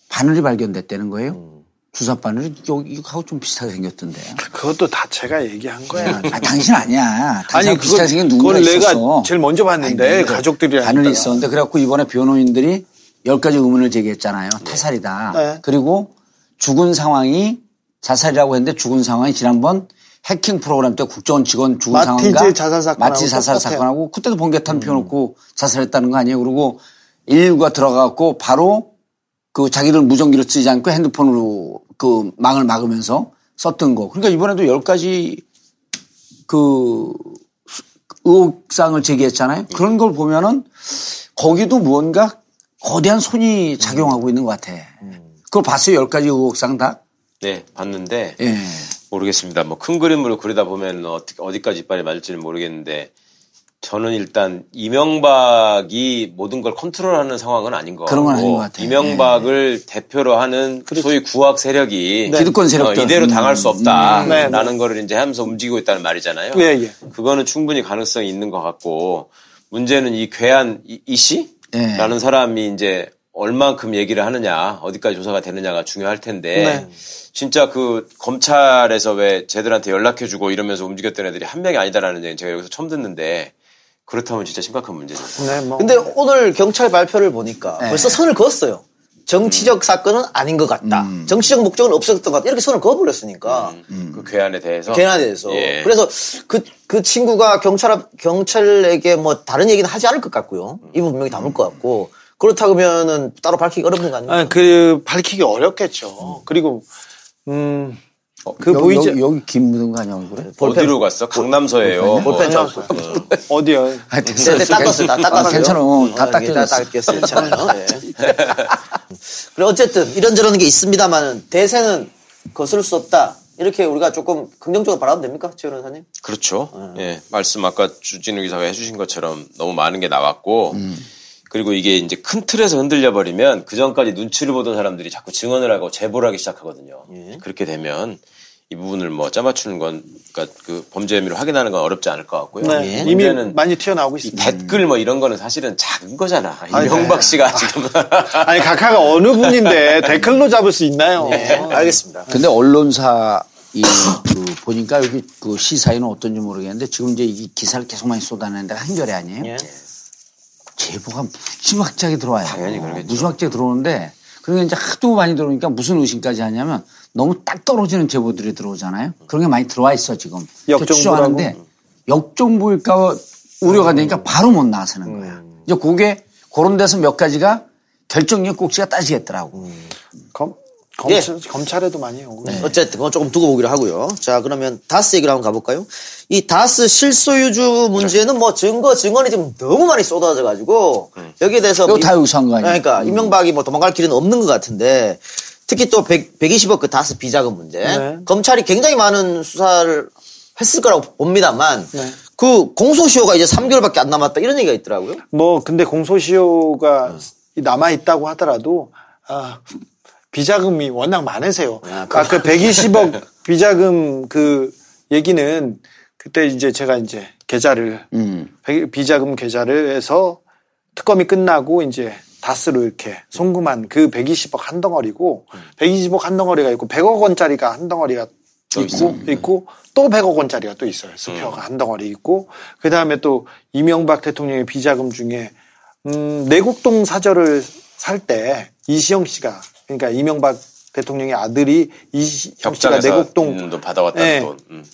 S2: 바늘이 발견됐다는 거예요. 주사 바늘이 여기하고 좀 비슷하게 생겼던데요.
S4: 그것도 다 제가 얘기한 거야.
S2: 당신 아니야.
S4: 아니,
S2: 비슷하게 생긴 누군가
S4: 그걸
S2: 있었어.
S4: 내가 제일 먼저 봤는데 가족들이랑
S2: 바늘이 있었는데 그래갖고 이번에 변호인들이 10가지 의문을 제기했잖아요. 타살이다.
S4: 네.
S2: 그리고 죽은 상황이 자살이라고 했는데 죽은 상황이 지난번 해킹 프로그램 때 국정원 직원 죽은 상황과
S4: 마티즈 자살 사건하고
S2: 마티즈 자살
S4: 똑같아요.
S2: 사건하고 그때도 번개탄 피워놓고 자살했다는 거 아니에요. 그리고 119가 들어가갖고 바로 그 자기들 무전기를 쓰지 않고 핸드폰으로 그 망을 막으면서 썼던 거. 그러니까 이번에도 10가지 그 의혹상을 제기했잖아요. 그런 걸 보면은 거기도 무언가 거대한 손이 작용하고 있는 것 같아. 그걸 봤어요? 10가지 의혹상 다?
S3: 네, 봤는데
S2: 예.
S3: 모르겠습니다. 뭐 큰 그림으로 그리다 보면 어디까지 이빨이 맞을지는 모르겠는데 저는 일단 이명박이 모든 걸 컨트롤하는 상황은 아닌 것
S2: 그런 건 아닌 것
S3: 같고
S2: 같아요.
S3: 이명박을 대표로 하는 소위 구악 세력이
S2: 기득권 세력들.
S3: 이대로 당할 수 없다라는
S4: 네.
S3: 거를 이제 하면서 움직이고 있다는 말이잖아요.
S4: 예, 예.
S3: 그거는 충분히 가능성이 있는 것 같고 문제는 이 괴한 이 씨라는
S2: 네.
S3: 사람이 이제 얼만큼 얘기를 하느냐 어디까지 조사가 되느냐가 중요할 텐데
S4: 네.
S3: 진짜 그 검찰에서 왜 쟤들한테 연락해주고 이러면서 움직였던 애들이 한 명이 아니다라는 얘기는 제가 여기서 처음 듣는데 그렇다면 진짜 심각한 문제죠.
S4: 네, 뭐.
S1: 근데 오늘 경찰 발표를 보니까 벌써 선을 그었어요. 정치적 사건은 아닌 것 같다. 정치적 목적은 없었던 것 같다. 이렇게 선을 그어버렸으니까.
S3: 그 괴한에 대해서.
S1: 걔네에 대해서.
S3: 예.
S1: 그래서 그 친구가 경찰에게 뭐 다른 얘기는 하지 않을 것 같고요. 이분 분명히 담을 것 같고. 그렇다 그러면은 따로 밝히기 어렵는 거 아닙니까?
S4: 밝히기 어렵겠죠. 그리고,
S2: 여기 김 묻은 거 아니야, 얼굴에?
S3: 어디로 갔어? 강남서예요.
S1: 볼펜 잡고.
S4: 어디요?
S1: 네, 닦았어요. 다 닦았어요.
S2: 괜찮아. 다 닦였어.
S1: 닦였어요. 괜찮아요. 네. 그래, 어쨌든 이런저런 게 있습니다만 대세는 거스를 수 없다. 이렇게 우리가 조금 긍정적으로 바라보면 됩니까? 최 변호사님?
S3: 그렇죠. 예. 말씀 아까 주진우 기자가 해주신 것처럼 너무 많은 게 나왔고 그리고 이게 이제 큰 틀에서 흔들려 버리면 그 전까지 눈치를 보던 사람들이 자꾸 증언을 하고 제보를 하기 시작하거든요. 그렇게 되면 이 부분을 뭐 짜맞추는 건, 그러니까 그 범죄 혐의를 확인하는 건 어렵지 않을 것 같고요.
S4: 네. 이미
S3: 문제는
S4: 많이 튀어나오고
S3: 이
S4: 있습니다.
S3: 댓글 뭐 이런 거는 사실은 작은 거잖아. 이명박 씨가 지금.
S4: 아니, 각하가 어느 분인데 댓글로 잡을 수 있나요?
S1: 알겠습니다.
S2: 근데 언론사 보니까 여기 그 시사인은 어떤지 모르겠는데 지금 이제 이 기사를 계속 많이 쏟아내는 데가 한겨레 아니에요?
S1: 예.
S2: 제보가 무지막지하게 들어와요.
S3: 당연히 그러겠죠.
S2: 무지막지하게 들어오는데 그러니까 이제 하도 많이 들어오니까 무슨 의심까지 하냐면 너무 딱 떨어지는 제보들이 들어오잖아요. 그런 게 많이 들어와 있어 지금. 추정하는데 역정부일까 우려가 되니까 바로 못 나서는 거야. 이제 그게 그런 데서 몇 가지가 결정력 꼭지가 따지겠더라고.
S4: 검찰에도 많이 오고.
S1: 네. 어쨌든 그건 조금 두고 보기로 하고요. 자, 그러면 다스 얘기를 한번 가볼까요? 이 다스 실소유주 문제는 뭐 증언이 지금 너무 많이 쏟아져 가지고 여기에 대해서
S2: 이거 다 여기서 한 거 아니에요?
S1: 그러니까 이명박이 뭐 도망갈 길은 없는 것 같은데 특히 또 120억 그 다스 비자금 문제.
S4: 네.
S1: 검찰이 굉장히 많은 수사를 했을 거라고 봅니다만
S4: 네.
S1: 그 공소시효가 이제 3개월밖에 안 남았다 이런 얘기가 있더라고요.
S4: 뭐 근데 공소시효가 남아 있다고 하더라도 비자금이 워낙 많으세요. 그 120억 비자금 그 얘기는 그때 이제 제가 이제 계좌를 비자금 계좌를 해서 특검이 끝나고 이제 다스로 이렇게 송금한 그 120억 한 덩어리고 120억 한 덩어리가 있고 100억 원짜리가 한 덩어리가 있고 또 100억 원짜리가 또 있어요. 스페어가 한 덩어리 있고 그다음에 또 이명박 대통령의 비자금 중에 내곡동 사저를 살 때 이시영 씨가 그러니까 이명박 대통령의 아들이 이시영 씨가
S3: 협상에서
S4: 내곡동
S3: 있는 돈 받아왔다는
S4: 네.
S3: 돈.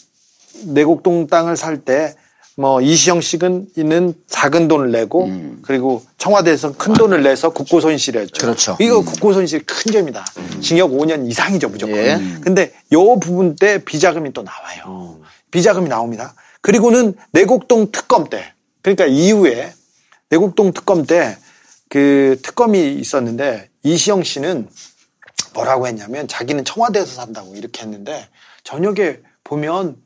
S4: 내곡동 땅을 살 때 뭐 이시영 씨는 작은 돈을 내고 그리고 청와대에서 큰 돈을 내서 국고 손실을 했죠.
S2: 그렇죠.
S4: 이거 국고 손실 큰 죄입니다. 징역 5년 이상이죠 무조건.
S1: 예.
S4: 근데 요 부분 때 비자금이 또 나와요. 비자금이 나옵니다. 그리고는 내곡동 특검 때 그러니까 이후에 내곡동 특검 때 그 특검이 있었는데 이시영 씨는 뭐라고 했냐면 자기는 청와대에서 산다고 이렇게 했는데 저녁에 보면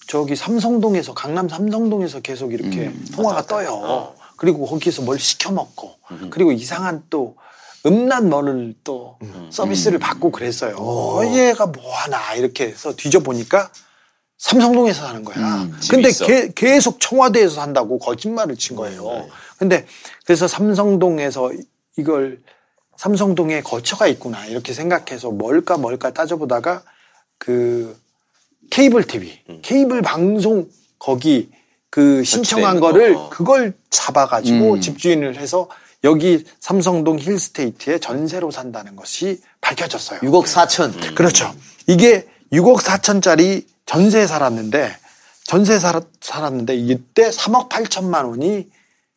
S4: 저기 삼성동에서 강남 삼성동에서 계속 이렇게 통화가 떠요. 그리고 거기서 뭘 시켜 먹고 그리고 이상한 또 음란 뭐를 또 서비스를 받고 그랬어요. 얘가 뭐 하나 이렇게 해서 뒤져보니까 삼성동에서 사는 거야. 근데 계속 청와대에서 산다고 거짓말을 친 거예요. 근데 그래서 삼성동에서 이걸 삼성동에 거처가 있구나 이렇게 생각해서 뭘까 따져보다가 그 케이블 TV, 케이블 방송 거기 그 신청한 거를 그걸 잡아가지고 집주인을 해서 여기 삼성동 힐스테이트에 전세로 산다는 것이 밝혀졌어요.
S1: 6억 4천.
S4: 그렇죠. 이게 6억 4천짜리 전세에 살았는데 이때 3억 8천만 원이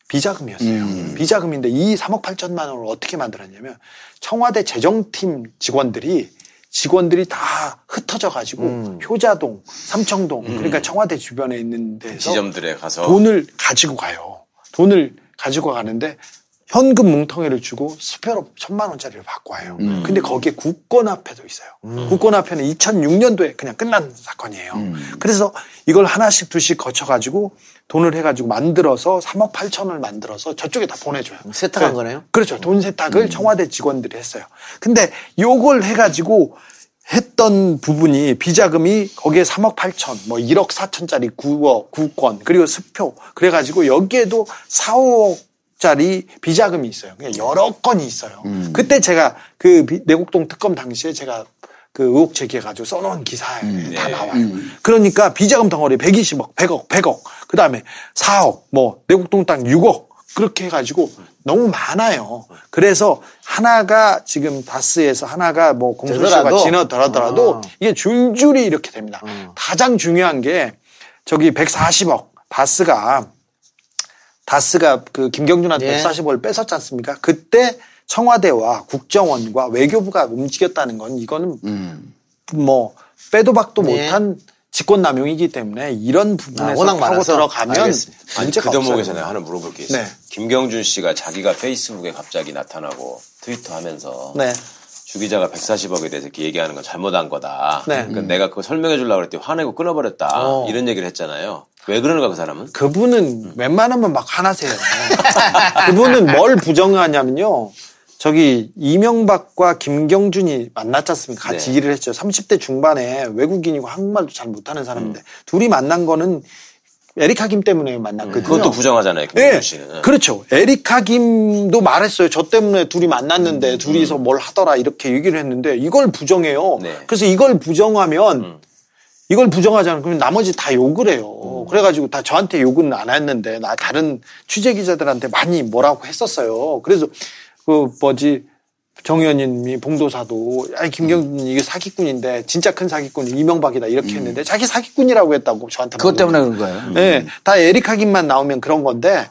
S4: 비자금이었어요. 비자금인데 이 3억 8천만 원을 어떻게 만들었냐면 청와대 재정팀 직원들이 다 흩어져 가지고 효자동, 삼청동 그러니까 청와대 주변에 있는 데서
S3: 지점들에 가서
S4: 돈을 가지고 가요. 돈을 가지고 가는데 현금 뭉텅이를 주고 수표로 1,000만 원짜리를 받고 와요. 근데 거기에 국권화폐도 있어요. 국권화폐는 2006년도에 그냥 끝난 사건이에요. 그래서 이걸 하나씩 둘씩 거쳐가지고 돈을 해가지고 만들어서 3억 8천을 만들어서 저쪽에 다 보내줘요.
S1: 세탁한 거네요?
S4: 그렇죠. 돈 세탁을 청와대 직원들이 했어요. 근데 요걸 해가지고 했던 부분이 비자금이 거기에 3억 8천, 뭐 1억 4천짜리 9억, 국권, 그리고 수표. 그래가지고 여기에도 4, 5억짜리 비자금이 있어요. 그냥 여러 건이 있어요. 그때 제가 그 내곡동 특검 당시에 제가 그 의혹 제기해가지고 써놓은 기사에 다 나와요. 그러니까 비자금 덩어리 120억, 100억, 그 다음에 4억, 뭐 내곡동 땅 6억 그렇게 해가지고 너무 많아요. 그래서 하나가 지금 다스에서 하나가 뭐 공소시효가 지나더라도 이게 줄줄이 이렇게 됩니다. 가장 중요한 게 저기 140억 다스가 그 김경준한테 140억을 뺏었지 않습니까? 그때 청와대와 국정원과 외교부가 움직였다는 건 이거는 뭐 빼도 박도 못한 직권남용이기 때문에 이런 부분에서 파고 들어가면 문제가
S3: 그 대목에서
S4: 없어요.
S3: 내가 하나 물어볼 게 있어요.
S4: 네.
S3: 김경준 씨가 자기가 페이스북에 갑자기 나타나고 트위터하면서
S4: 네.
S3: 주 기자가 140억에 대해서 이렇게 얘기하는 건 잘못한 거다.
S4: 네.
S3: 그러니까 내가 그거 설명해 주려고 그랬더니 화내고 끊어버렸다. 이런 얘기를 했잖아요. 왜 그러는가 그 사람은?
S4: 그분은 웬만하면 막 화나세요. 그분은 뭘 부정하냐면요. 저기 이명박과 김경준이 만났지 않습니까? 같이 일을 했죠. 30대 중반에 외국인이고 한국말도 잘 못하는 사람인데 둘이 만난 거는 에리카 김 때문에 만났거든요.
S3: 그것도 부정하잖아요. 김경준 씨는.
S4: 그렇죠. 에리카 김도 말했어요. 저 때문에 둘이 만났는데 둘이서 뭘 하더라 이렇게 얘기를 했는데 이걸 부정해요. 그래서 이걸 부정하면 이걸 부정하잖아요. 그러면 나머지 다 욕을 해요. 그래가지고 다 저한테 욕은 안 했는데 나 다른 취재 기자들한테 많이 뭐라고 했었어요. 그래서 정 의원님이 봉도사도 김경준 이게 사기꾼인데 진짜 큰 사기꾼이 이명박이다 이렇게 했는데 자기 사기꾼이라고 했다고 저한테
S2: 그것 때문에 그런 거예요.
S4: 네, 다 에리카 김만 나오면 그런 건데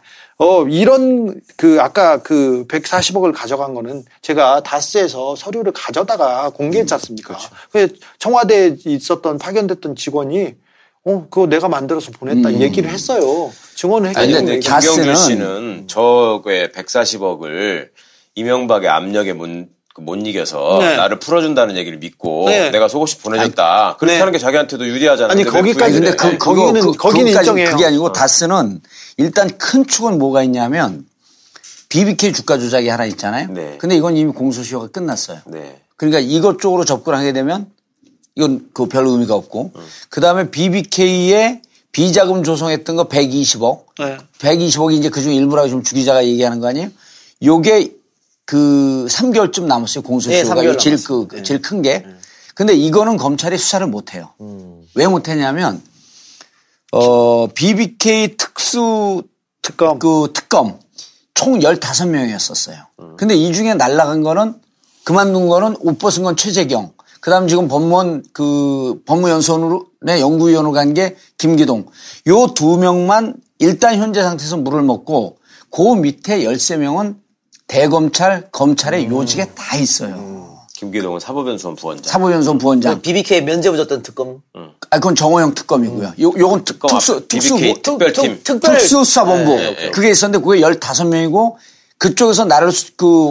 S4: 이런 아까 140억을 가져간 거는 제가 다스에서 서류를 가져다가 공개했지 않습니까? 그렇죠. 청와대에 있었던 파견됐던 직원이 그거 내가 만들어서 보냈다 얘기를 했어요. 증언을 했거든요.
S3: 근데 김경준 씨는 저게 140억을 이명박의 압력에 못 이겨서 나를 풀어준다는 얘기를 믿고 내가 속옷이 보내줬다. 그렇게 하는 게 자기한테도 유리하잖아요.
S4: 아니 거기까지 근데 거기는 인정해요.
S2: 그게 아니고 다스는 일단 큰 축은 뭐가 있냐면 BBK 주가 조작이 하나 있잖아요. 근데 이건 이미 공소시효가 끝났어요. 그러니까 이것 쪽으로 접근을 하게 되면 이건 별 의미가 없고 그다음에 BBK에 비자금 조성했던 거 120억. 120억이 이제 그중 일부라고 지금 주 기자가 얘기하는 거 아니에요? 요게 3개월쯤 남았어요. 공소시효가. 제일 큰 게. 근데 이거는 검찰이 수사를 못 해요. 왜 못 했냐면, BBK 특검 총 15명이었었어요. 근데 이 중에 날라간 거는 그만둔 거는 옷 벗은 건 최재경. 그다음 지금 법무연수원의 연구위원으로 간 게 김기동. 요 2명만 일단 현재 상태에서 물을 먹고 그 밑에 13명은 대검찰, 검찰의 요직에 다 있어요.
S3: 김기동은 사법연수원 부원장.
S2: 사법연수원 부원장.
S1: BBK 면제부 줬던 특검.
S2: 그건 정호영 특검이고요. 요건
S3: BBK 특별팀.
S2: 특수수사본부. 그게 있었는데 그게 15명이고 그쪽에서 나를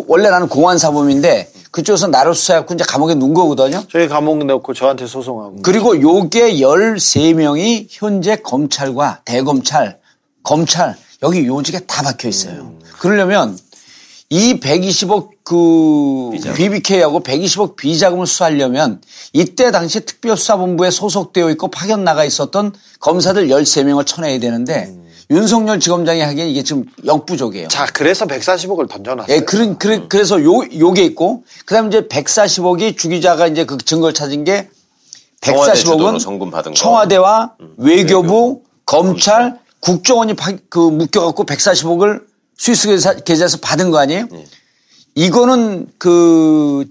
S2: 원래 나는 공안사범인데 그쪽에서 나를 수사해갖고 이제 감옥에 넣은 거거든요.
S4: 저희 감옥 넣고 저한테 소송하고.
S2: 그리고 요게 13명이 현재 검찰과 대검찰, 검찰 여기 요직에 다 박혀 있어요. 그러려면 이 120억 BBK하고 120억 비자금을 수사하려면 이때 당시 특별수사본부에 소속되어 있고 파견 나가 있었던 검사들 13명을 쳐내야 되는데 윤석열 지검장이 하기엔 이게 지금 역부족이에요.
S4: 자, 그래서 140억을 던져놨어요.
S2: 예, 그래서 요게 있고, 그 다음에 이제 140억이 주 기자가 이제 그 증거를 찾은 게 140억은 청와대와 외교부, 검찰, 국정원이 묶여갖고 140억을 스위스 계좌에서 받은 거 아니에요? 이거는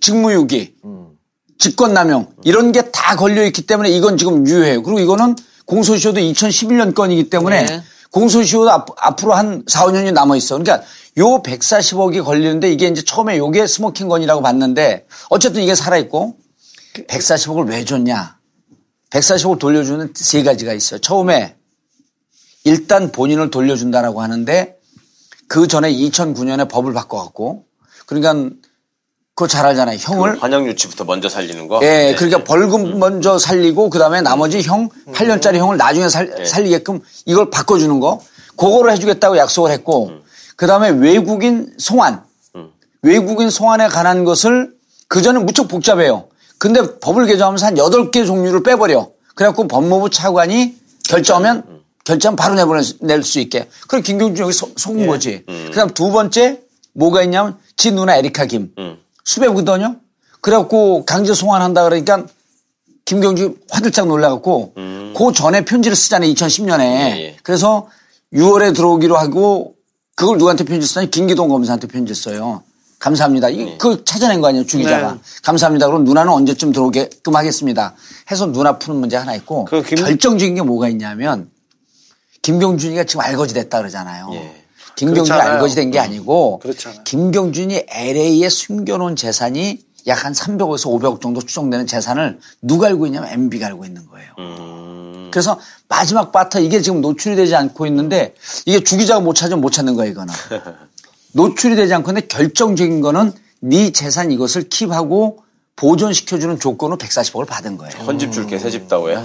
S2: 직무유기, 직권남용 이런 게 다 걸려있기 때문에 이건 지금 유효해요. 그리고 이거는 공소시효도 2011년 건이기 때문에 공소시효도 앞으로 한 4, 5년이 남아있어. 그러니까 요 140억이 걸리는데 이게 이제 처음에 요게 스모킹 건이라고 봤는데 어쨌든 이게 살아있고 140억을 왜 줬냐. 140억을 돌려주는 3가지가 있어요. 처음에 일단 본인을 돌려준다라고 하는데 그 전에 2009년에 법을 바꿔갖고 그러니까 그거 잘 알잖아요. 형을.
S3: 환영유치부터 먼저 살리는 거?
S2: 예, 그러니까 벌금 먼저 살리고 그 다음에 나머지 형 8년짜리 형을 나중에 살리게끔 이걸 바꿔주는 거. 그거를 해주겠다고 약속을 했고 그 다음에 외국인 송환. 외국인 송환에 관한 것을 그전에 무척 복잡해요. 근데 법을 개정하면서 한 8개 종류를 빼버려. 그래갖고 법무부 차관이 결정하면 바로 내보낼 수 있게. 그럼 김경준 여기 속은 거지. 그 다음 2번째 뭐가 있냐면 지 누나 에리카 김. 수배거든요. 그래갖고 강제 송환한다 그러니까 김경주 화들짝 놀라갖고 그 전에 편지를 쓰잖아요. 2010년에. 그래서 6월에 들어오기로 하고 그걸 누구한테 편지 쓰냐면 김기동 검사한테 편지 써요. 감사합니다. 그걸 찾아낸 거 아니에요. 주 기자가. 감사합니다. 그럼 누나는 언제쯤 들어오게끔 하겠습니다. 해서 누나 푸는 문제 하나 있고 결정적인 게 뭐가 있냐면 김경준이가 지금 알거지 됐다 그러잖아요. 김경준이 알거지 된 게 아니고
S4: 그렇잖아요.
S2: 김경준이 LA에 숨겨놓은 재산이 약 한 300억에서 500억 정도 추정되는 재산을 누가 알고 있냐면 MB가 알고 있는 거예요. 그래서 마지막 바터 이게 지금 노출이 되지 않고 있는데 이게 주 기자가 못 찾으면 못 찾는 거예요. 이거는. 노출이 되지 않고 있는데 결정적인 거는 네 재산 이것을 킵하고 보존시켜주는 조건으로 140억을 받은 거예요.
S3: 헌집 줄게 새집 다오야.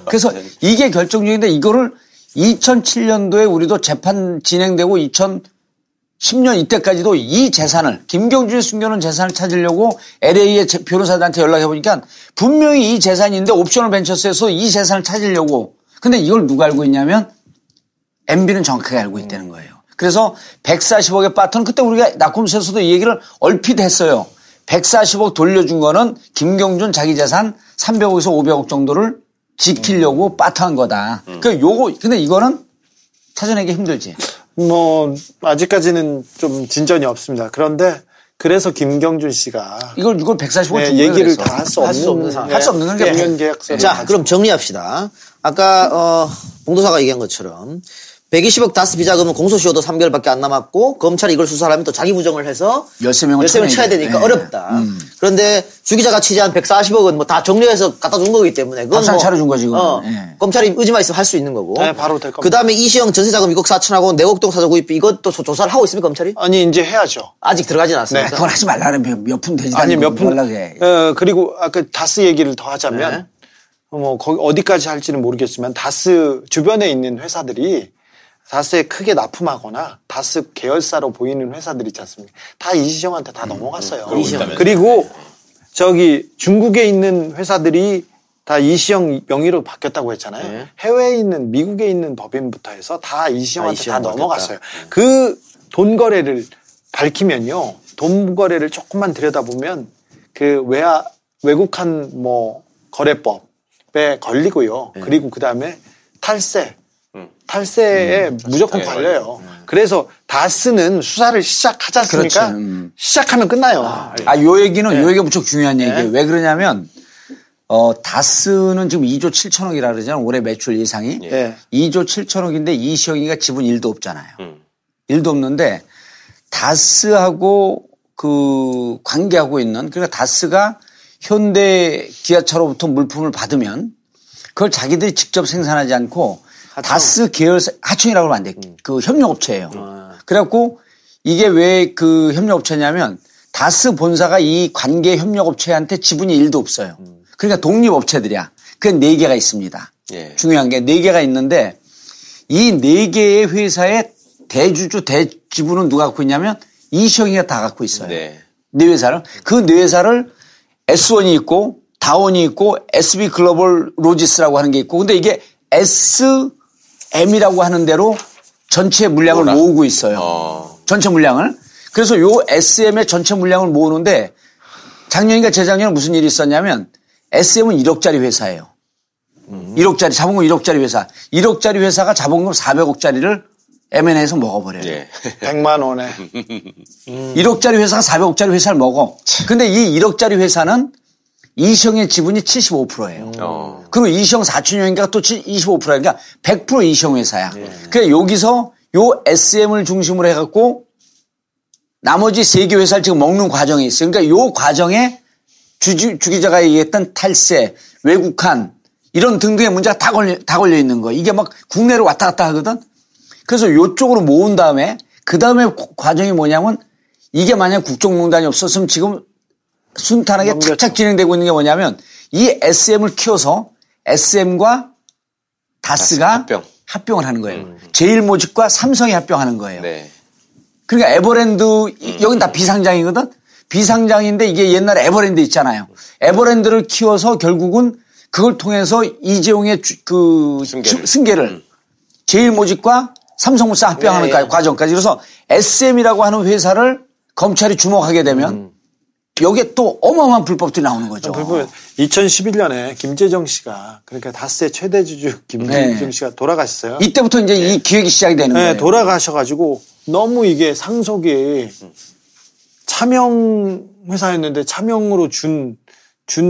S2: 그래서 이게 결정적인데 이거를 2007년도에 우리도 재판 진행되고 2010년 이때까지도 이 재산을 김경준이 숨겨놓은 재산을 찾으려고 LA의 변호사들한테 연락해 보니까 분명히 이 재산인데 옵셔널 벤처스에서 이 재산을 찾으려고 근데 이걸 누가 알고 있냐면 MB는 정확하게 알고 있다는 거예요. 그래서 140억의 파트는 그때 우리가 낙홈스에서도 이 얘기를 얼핏 했어요. 140억 돌려준 거는 김경준 자기 재산 300억에서 500억 정도를 지키려고 빠트한 거다. 근데 이거는 찾아내기 힘들지.
S4: 아직까지는 좀 진전이 없습니다. 그런데 그래서 김경준 씨가
S2: 이걸 140억 주고
S4: 얘기를 다 할 수 없는
S1: 상황.
S2: 할 수 없는 게
S4: 공연 계약서.
S1: 자, 그럼 정리합시다. 아까 봉도사가 얘기한 것처럼 120억 다스 비자금은 공소시효도 3개월밖에 안 남았고 검찰이 이걸 수사하려면 또 자기 부정을 해서
S2: 13명을
S1: 쳐야 되니까 어렵다. 그런데 주 기자가 취재한 140억은 뭐 다 정리해서 갖다 준 거기 때문에 그건
S2: 밥상 차려준 거지.
S1: 검찰이 의지만 있으면 할 수 있는 거고.
S4: 네, 바로 될 겁니다.
S1: 그다음에 이시영 전세자금 2억 4천하고 내곡동 사저 구입비 이것도 조사를 하고 있습니까 검찰이?
S4: 아니 이제 해야죠.
S1: 아직 들어가진 않았습니다.
S2: 그건 하지 말라는 몇 푼 되지
S4: 아니 몇 푼.
S2: 연락해.
S4: 그리고 아까 다스 얘기를 더 하자면 거기 어디까지 할지는 모르겠지만 다스 주변에 있는 회사들이 다스에 크게 납품하거나 다스 계열사로 보이는 회사들 있지 않습니까? 다 이시영한테 다 넘어갔어요. 그리고 중국에 있는 회사들이 다 이시영 명의로 바뀌었다고 했잖아요. 해외에 있는 미국에 있는 법인부터 해서 다 이시영한테 다 넘어갔어요. 그 돈 거래를 밝히면요. 돈 거래를 조금만 들여다보면 그 외국한 거래법에 걸리고요. 그리고 그다음에 탈세에 무조건 걸려요. 그래서 다스는 수사를 시작하지 않습니까?
S2: 그렇죠.
S4: 시작하면 끝나요.
S2: 요 얘기는 요 얘기가 무척 중요한 얘기예요. 왜 그러냐면 다스는 지금 2조 7천억이라 그러잖아요. 올해 매출 예상이. 2조 7천억인데 이시영이가 지분 1도 없잖아요. 1도 없는데 다스하고 그 관계하고 있는 그러니까 다스가 현대 기아차로부터 물품을 받으면 그걸 자기들이 직접 생산하지 않고 다스 계열사 하청이라고 하면 안 돼. 그 협력업체예요. 그래갖고 이게 왜 그 협력업체냐면 다스 본사가 이 관계 협력업체한테 지분이 1도 없어요. 그러니까 독립업체들이야. 그 4개가 있습니다.
S3: 예.
S2: 중요한 게 4개가 있는데 이 4개의 회사의 대주주 대지분은 누가 갖고 있냐면 이시영이가 다 갖고 있어요. 네 회사를. 그 4회사를 S1이 있고 다원이 있고 SB 글로벌 로지스라고 하는 게 있고 근데 이게 SM이라고 하는 대로 전체 물량을 모으고 있어요. 전체 물량을. 그래서 요 SM의 전체 물량을 모으는데 작년인가 재작년에 무슨 일이 있었냐면 SM은 1억짜리 회사예요. 1억짜리 자본금 1억짜리 회사. 1억짜리 회사가 자본금 400억짜리를 M&A에서 먹어버려요.
S3: 예.
S4: 100만 원에.
S2: 1억짜리 회사가 400억짜리 회사를 먹어. 근데 이 1억짜리 회사는 이시영의 지분이 75%예요. 그리고 이시영 사촌형인가 또 25%니까 100% 이시영 회사야. 그러니까 여기서 요 SM을 중심으로 해갖고 나머지 3개 회사를 지금 먹는 과정이 있어요. 그러니까 요 과정에 주 기자가 얘기했던 탈세, 외국한 이런 등등의 문제가 다 걸려 있는 거예요. 이게 막 국내로 왔다 갔다 하거든. 그래서 요쪽으로 모은 다음에 그 다음에 과정이 뭐냐면 이게 만약 국정농단이 없었으면 지금 순탄하게 착착 진행되고 있는 게 뭐냐면 이 SM을 키워서 SM과 다스가 합병을 하는 거예요. 제일모직과 삼성이 합병하는 거예요.
S3: 네.
S2: 그러니까 에버랜드 여긴 다 비상장이거든. 비상장인데 이게 옛날에 에버랜드 있잖아요. 에버랜드를 키워서 결국은 그걸 통해서 이재용의 승계를 제일모직과 삼성물산 합병하는 과정까지. 그래서 SM이라고 하는 회사를 검찰이 주목하게 되면 여기에 또 어마어마한 불법들이 나오는 거죠.
S4: 2011년에 김재정 씨가 그러니까 다스의 최대 주주 김재정 씨가 돌아가셨어요.
S2: 이때부터 이제 이 기획이 시작이 되는 거예요.
S4: 돌아가셔가지고 너무 이게 상속이 차명 회사였는데 차명으로 준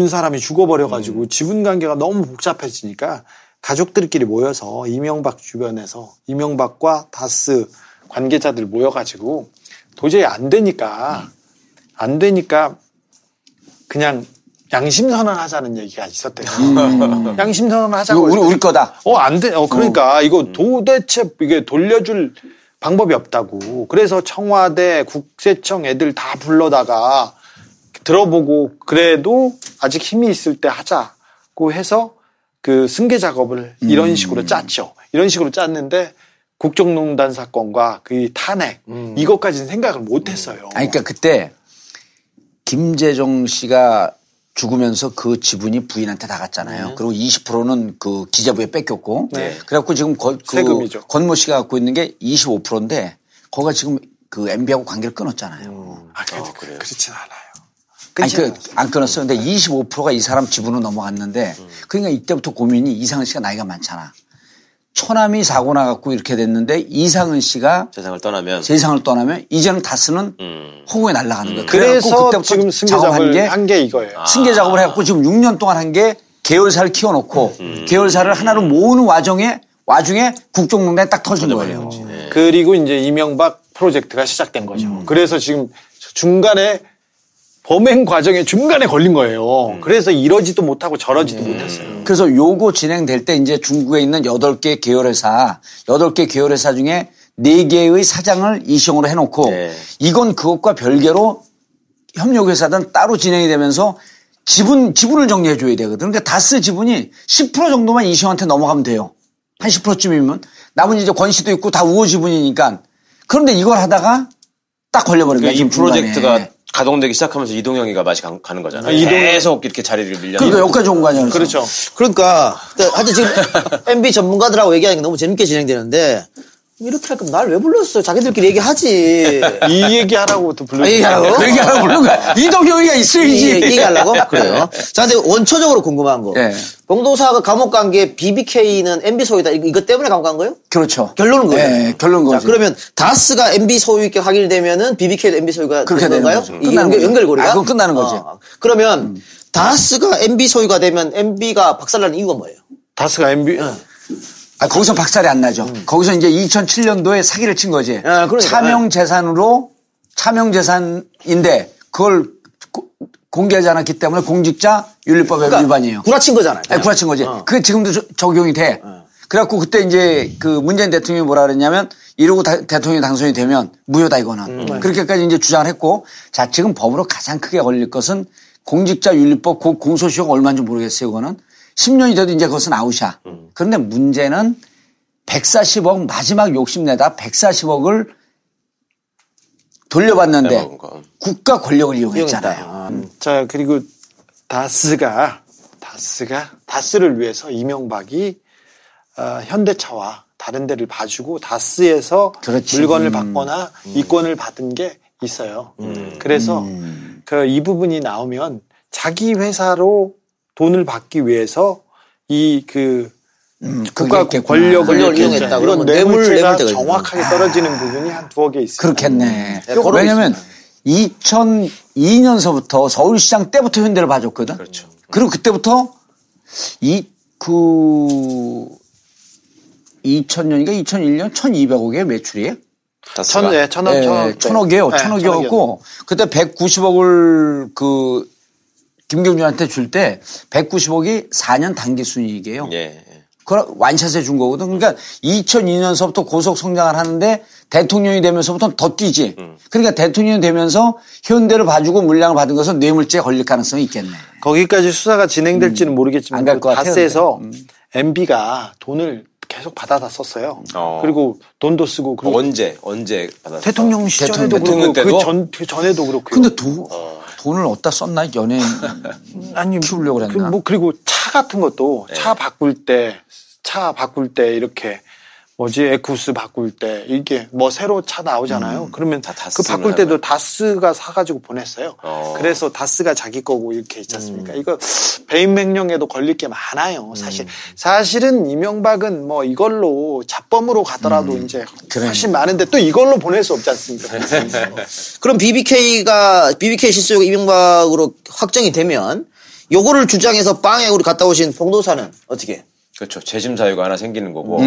S4: 사람이 죽어버려가지고 지분 관계가 너무 복잡해지니까 가족들끼리 모여서 이명박 주변에서 이명박과 다스 관계자들 모여가지고 도저히 안 되니까 그냥 양심선언 하자는 얘기가 있었대요. 양심선언 하자고.
S2: 우리 거다.
S4: 안 돼. 그러니까 이거 도대체 이게 돌려줄 방법이 없다고. 그래서 청와대 국세청 애들 다 불러다가 들어보고 그래도 아직 힘이 있을 때 하자고 해서 그 승계 작업을 이런 식으로 짰죠. 이런 식으로 짰는데 국정농단 사건과 그 탄핵 이것까지는 생각을 못했어요.
S2: 그러니까 그때 김재정 씨가 죽으면서 그 지분이 부인한테 다 갔잖아요. 그리고 20%는 그 기재부에 뺏겼고. 그래갖고 지금
S4: 세금이죠.
S2: 권모 씨가 갖고 있는 게 25%인데 거기가 지금 그 MB하고 관계를 끊었잖아요.
S4: 그래요. 그렇진 않아요.
S2: 안 끊었어요. 근데 25%가 이 사람 지분으로 넘어갔는데 그러니까 이때부터 고민이 이상은 씨가 나이가 많잖아. 처남이 사고 나갖고 이렇게 됐는데 이상은 씨가
S3: 세상을 떠나면
S2: 이제는 다스는 허공에 날아가는 거예요.
S4: 그래서
S2: 그때부터
S4: 지금 승계 작업을 한 게 이거예요.
S2: 승계 작업을 해갖고 지금 6년 동안 한 게 계열사를 키워놓고 계열사를 하나로 모으는 와중에 국정농단이 딱 터진 거예요.
S4: 그리고 이제 이명박 프로젝트가 시작된 거죠. 그래서 지금 중간에 범행 과정의 중간에 걸린 거예요. 그래서 이러지도 못하고 저러지도 못했어요.
S2: 그래서 요거 진행될 때 이제 중국에 있는 8개 계열회사 중에 4개의 사장을 이시영으로 해놓고 이건 그것과 별개로 협력회사든 따로 진행이 되면서 지분을 정리해줘야 되거든. 그러니까 다스 지분이 10% 정도만 이시영한테 넘어가면 돼요. 한 10%쯤이면. 나머지 이제 권씨도 있고 다 우호 지분이니까. 그런데 이걸 하다가 딱 걸려버린 거야.
S3: 이 프로젝트가 가동되기 시작하면서 이동영이가 맛이 가는 거잖아요. 계속 이렇게 자리를 밀려.
S2: 그러니까 여기까지 온 거 아니야.
S4: 그렇죠.
S1: 그러니까 하여튼 지금 MB 전문가들하고 얘기하는 게 너무 재밌게 진행되는데 이렇게 할 거면 날 왜 불렀어요? 자기들끼리 얘기하지.
S4: 이 얘기하라고 또 불렀어요.
S1: 얘기하라고?
S2: 그 얘기하라고 부른 거야. 이동경이가 있어야지.
S1: 얘기하려고? 그래요. 자, 근데 원초적으로 궁금한 거.
S2: 예.
S1: 봉도사가 감옥 간 게 BBK는 MB 소유다. 이것 때문에 감옥 간 거예요?
S2: 그렇죠.
S1: 결론은 그거죠.
S2: 예, 결론
S1: 자,
S2: 거죠.
S1: 그러면 다스가 MB 소유있게 확인되면은 BBK도 MB 소유가
S2: 그렇게
S1: 되는 건가요?
S2: 되는 거죠.
S1: 이게
S2: 끝나는 거죠.
S1: 연결고리가?
S2: 그건 끝나는 거지.
S1: 그러면 다스가 MB 소유가 되면 MB가 박살나는 이유가 뭐예요?
S4: 다스가 MB.
S2: 거기서 박살이 안 나죠. 거기서 이제 2007년도에 사기를 친 거지.
S1: 그러니까.
S2: 차명 재산인데 그걸 공개하지 않았기 때문에 공직자 윤리법의 위반이에요.
S1: 구라친 거잖아요.
S2: 네, 구라친 거지. 그게 지금도 적용이 돼. 그래갖고 그때 이제 그 문재인 대통령이 뭐라 그랬냐면 이러고 대통령이 당선이 되면 무효다 이거는. 그렇게까지 이제 주장을 했고 자, 지금 법으로 가장 크게 걸릴 것은 공직자 윤리법 공소시효가 얼마인지 모르겠어요. 그거는 10년이 돼도 이제 그것은 아웃이야. 그런데 문제는 140억 마지막 욕심내다 140억을 돌려받는데 국가 권력을 이용했잖아요.
S4: 자, 그리고 다스를 위해서 이명박이 현대차와 다른 데를 봐주고 다스에서
S2: 그렇지.
S4: 물건을 받거나 이권을 받은 게 있어요. 그래서 이 부분이 나오면 자기 회사로 돈을 받기 위해서 국가 권력을
S1: 이용했다.
S4: 이건
S1: 그러면
S4: 뇌물죄가
S1: 뇌물죄가
S4: 정확하게 떨어지는 부분이 한 두어 개 있어요.
S2: 그렇겠네. 왜냐면 2002년서부터 서울시장 때부터 현대를 봐줬거든.
S3: 그렇죠.
S2: 그리고 그때부터 2000년인가 2001년 1200억의 매출이에요? 천억이에요. 천억이었고 그때 190억을 김경준한테 줄 때 190억이 4년 단기 순이익이에요.
S3: 예.
S2: 그걸 완샷에 준 거거든. 그러니까 2002년서부터 고속 성장을 하는데 대통령이 되면서부터 더 뛰지. 그러니까 대통령이 되면서 현대를 봐주고 물량을 받은 것은 뇌물죄에 걸릴 가능성이 있겠네.
S4: 거기까지 수사가 진행될지는 모르겠지만
S2: 안 갈 것 같아요.
S4: 다스에서 MB가 돈을 계속 받아다 썼어요. 그리고 돈도 쓰고 그리고
S3: 언제 받았어요?
S4: 대통령 시절에도
S3: 대통령
S4: 그렇고
S3: 때도?
S4: 그 전에도 그렇고요.
S2: 근데 돈을 어디다 썼나? 연예인
S4: 아니
S2: 키우려고 그랬나?
S4: 그리고 차 같은 것도 차 바꿀 때 이렇게 에쿠스 바꿀 때 이게 새로 차 나오잖아요. 그러면
S3: 다
S4: 그 바꿀
S3: 다스는
S4: 때도 다스가 사가지고 보냈어요. 그래서 다스가 자기 거고 이렇게 있지 않습니까? 이거 배임 횡령에도 걸릴 게 많아요. 사실은 이명박은 이걸로 잡범으로 가더라도 이제 훨씬 많은데 또 이걸로 보낼 수 없지 않습니까?
S1: 그럼 BBK 실소유가 이명박으로 확정이 되면 요거를 주장해서 빵에 우리 갔다 오신 봉도사는 어떻게?
S3: 그렇죠. 재심 사유가 하나 생기는 거고.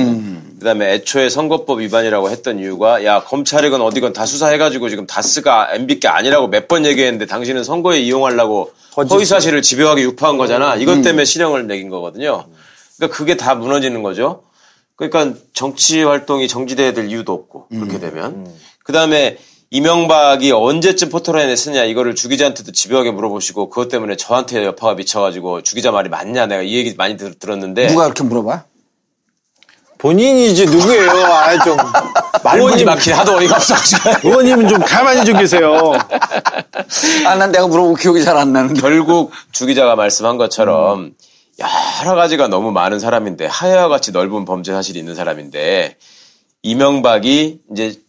S3: 그다음에 애초에 선거법 위반이라고 했던 이유가 야 검찰이건 어디건 다 수사해가지고 지금 다스가 MB 게 아니라고 몇 번 얘기했는데 당신은 선거에 이용하려고 허위 사실을 집요하게 유포한 거잖아. 이것 때문에 실형을 매긴 거거든요. 그러니까 그게 다 무너지는 거죠. 그러니까 정치 활동이 정지돼야 될 이유도 없고 그렇게 되면. 그다음에 이명박이 언제쯤 포토라인에 쓰냐 이거를 주 기자한테도 집요하게 물어보시고 그것 때문에 저한테 여파가 미쳐가지고 주 기자 말이 맞냐 내가 이 얘기 많이 들었는데
S2: 누가 그렇게 물어봐?
S4: 본인이지 누구예요? 좀
S3: 말문이 막히네. 하도 어이가 없어가지고.
S4: 의원님은 좀 가만히 좀 계세요.
S2: 난 내가 물어보고 기억이 잘 안 나는데.
S3: 결국 주 기자가 말씀한 것처럼 여러 가지가 너무 많은 사람인데 하야와 같이 넓은 범죄 사실이 있는 사람인데 이명박이 이제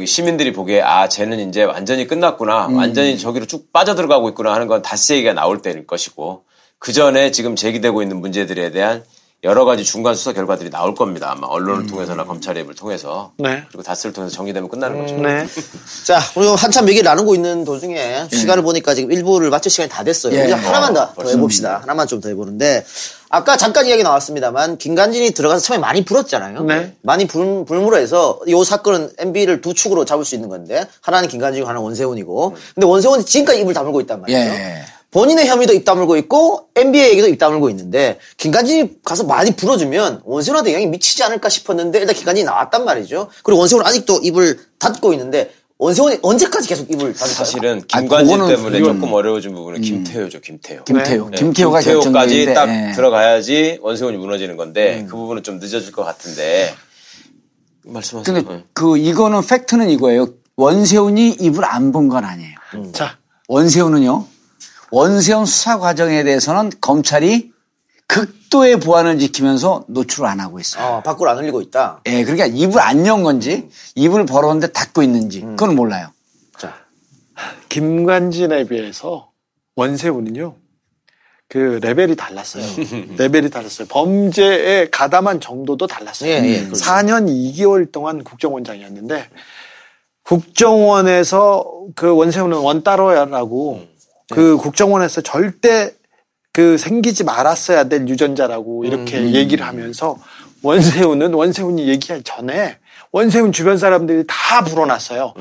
S3: 시민들이 보기에 쟤는 이제 완전히 끝났구나. 완전히 저기로 쭉 빠져들어가고 있구나 하는 건 다스 얘기가 나올 때일 것이고 그 전에 지금 제기되고 있는 문제들에 대한 여러 가지 중간 수사 결과들이 나올 겁니다. 아마 언론을 통해서나 검찰의 입을 통해서. 그리고 다스를 통해서 정리되면 끝나는 거죠.
S1: 자, 우리 한참 얘기를 나누고 있는 도중에 시간을 보니까 지금 1부를 마칠 시간이 다 됐어요. 이제 하나만 더 해봅시다. 하나만 좀 더 해보는데 아까 잠깐 이야기 나왔습니다.만 김관진이 들어가서 처음에 많이 불었잖아요. 많이 불물어서 이 사건은 MB를 두 축으로 잡을 수 있는 건데 하나는 김관진이고 하나는 원세훈이고 근데 원세훈이 지금까지 입을 다물고 있단 말이죠. 본인의 혐의도 입 다물고 있고 MB의 얘기도 입 다물고 있는데 김관진이 가서 많이 불어주면 원세훈한테 영향이 미치지 않을까 싶었는데 일단 김관진이 나왔단 말이죠. 그리고 원세훈은 아직도 입을 닫고 있는데 원세훈이 언제까지 계속 입을 닫을까요?
S3: 사실은 김관진 때문에 조금 어려워진 부분은 김태효죠.
S2: 김태효가
S3: 김태효까지 딱 들어가야지 원세훈이 무너지는 건데 그 부분은 좀 늦어질 것 같은데 말씀하세요.
S2: 근데 이거는 팩트는 이거예요. 원세훈이 입을 안 본 건 아니에요.
S4: 자,
S2: 원세훈 수사 과정에 대해서는 검찰이 극도의 보안을 지키면서 노출을 안 하고 있어요.
S1: 밖으로 안 흘리고 있다.
S2: 예, 그러니까 입을 안 연 건지 입을 벌었는데 닫고 있는지 그건 몰라요.
S1: 자,
S4: 김관진에 비해서 원세훈은요. 그 레벨이 달랐어요. 레벨이 달랐어요. 범죄에 가담한 정도도 달랐어요.
S1: 그렇죠.
S4: 4년 2개월 동안 국정원장이었는데 국정원에서 그 원세훈은 원따로야라고 그 국정원에서 절대 그 생기지 말았어야 될 유전자라고 이렇게 얘기를 하면서 원세훈이 얘기하기 전에 원세훈 주변 사람들이 다 불어났어요.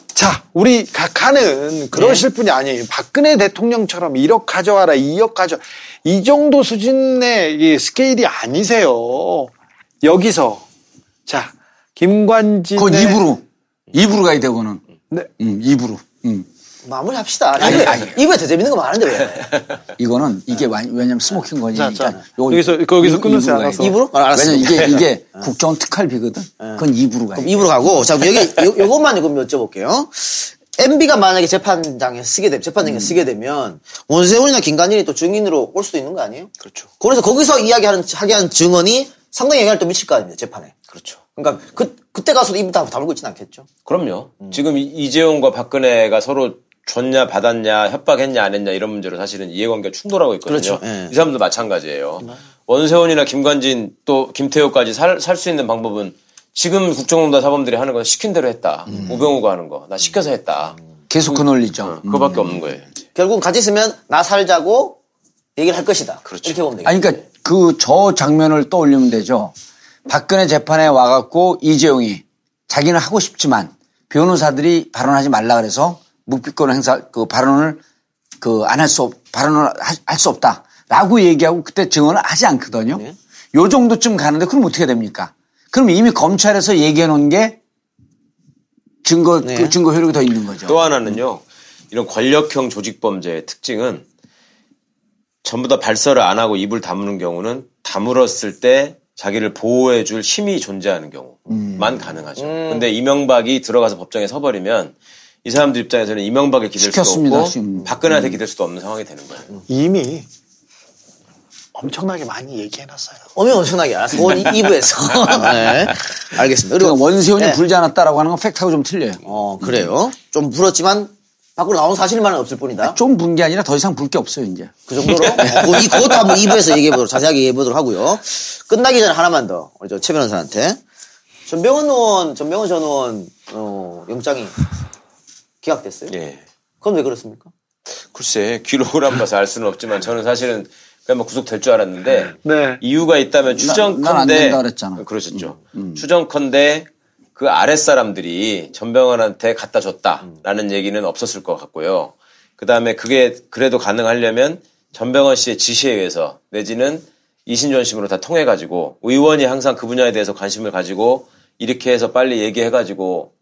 S4: 자, 우리 각하는 그러실 분이 아니에요. 박근혜 대통령처럼 1억 가져와라, 2억 가져와라. 이 정도 수준의 스케일이 아니세요. 여기서, 자, 김관진의.
S2: 그건 입으로 가야 되고는.
S4: 네.
S2: 입으로.
S1: 마무리 합시다. 이번에 더 재밌는 거 많은데 왜?
S2: 이거는 이게 왜냐면 스모킹 거니까.
S4: 거기서 끊으세요. 알았어.
S1: 입으로? 알았어.
S2: 왜냐면 이게 국정원 특활비거든. 그건 입으로 가요.
S1: 그럼 입으로 가고. 자, 요것만 그럼 여쭤볼게요. MB가 만약에 재판장에 쓰게 되면 원세훈이나 김관진이 또 증인으로 올 수도 있는 거 아니에요?
S3: 그렇죠.
S1: 그래서 거기서 하게 하는 증언이 상당히 영향을 또 미칠 거 아닙니까, 재판에.
S3: 그렇죠.
S1: 그러니까 그때 가서도 입 다물고 있지는 않겠죠.
S3: 그럼요. 지금 이재용과 박근혜가 서로 줬냐 받았냐 협박했냐 안 했냐 이런 문제로 사실은 이해관계가 충돌하고 있거든요.
S1: 그렇죠. 예.
S3: 이 사람도 마찬가지예요. 원세훈이나 김관진 또 김태호까지 살 수 있는 방법은 지금 국정농단 사범들이 하는 건 시킨 대로 했다. 우병우가 하는 거 나 시켜서 했다.
S2: 계속 그 논리죠.
S3: 그거밖에 없는 거예요.
S1: 결국 같이 있으면 나 살자고 얘기를 할 것이다.
S3: 그렇죠.
S1: 이렇게 보면 되겠죠.
S2: 아니, 그러니까 저 장면을 떠올리면 되죠. 박근혜 재판에 와갖고 이재용이 자기는 하고 싶지만 변호사들이 발언하지 말라 그래서 묵비권 행사 발언을 발언을 할 수 없다라고 얘기하고 그때 증언을 하지 않거든요.
S1: 네.
S2: 요 정도쯤 가는데 그럼 어떻게 됩니까? 그럼 이미 검찰에서 얘기해 놓은 게 증거 효력이 더 있는 거죠.
S3: 또 하나는요. 이런 권력형 조직범죄의 특징은 전부 다 발설을 안 하고 입을 다무는 경우는 다물었을 때 자기를 보호해 줄 힘이 존재하는 경우만 가능하죠. 근데 이명박이 들어가서 법정에 서버리면 이 사람들 입장에서는 이명박에 기댈 수도 없고 박근혜한테 기댈 수도 없는 상황이 되는 거예요.
S4: 이미 엄청나게 많이 얘기해놨어요.
S1: 엄청나게 알았어. 2부에서. 네. 알겠습니다. 그리고
S2: 그러니까 원세훈이 불지 않았다라고 하는 건 팩트하고 좀 틀려요.
S1: 그래요. 좀 불었지만 밖으로 나온 사실만은 없을 뿐이다.
S2: 좀 분 게 아니라 더 이상 불 게 없어요, 이제.
S1: 그 정도로? 그것도 한번 2부에서 자세하게 얘기해보도록 하고요. 끝나기 전에 하나만 더, 우리 최 변호사한테. 전병헌 전 의원, 영장이 기각됐어요?
S3: 예.
S1: 그건 왜 그렇습니까?
S3: 글쎄, 기록을 안 봐서 알 수는 없지만 저는 사실은 그냥 구속될 줄 알았는데.
S4: 네.
S3: 이유가 있다면 추정컨대.
S2: 난 안 된다 그랬잖아.
S3: 그러셨죠. 추정컨대 그 아랫사람들이 전병헌한테 갖다 줬다라는 얘기는 없었을 것 같고요. 그 다음에 그게 그래도 가능하려면 전병헌 씨의 지시에 의해서 내지는 이심전심으로 다 통해가지고 의원이 항상 그 분야에 대해서 관심을 가지고 이렇게 해서 빨리 얘기해가지고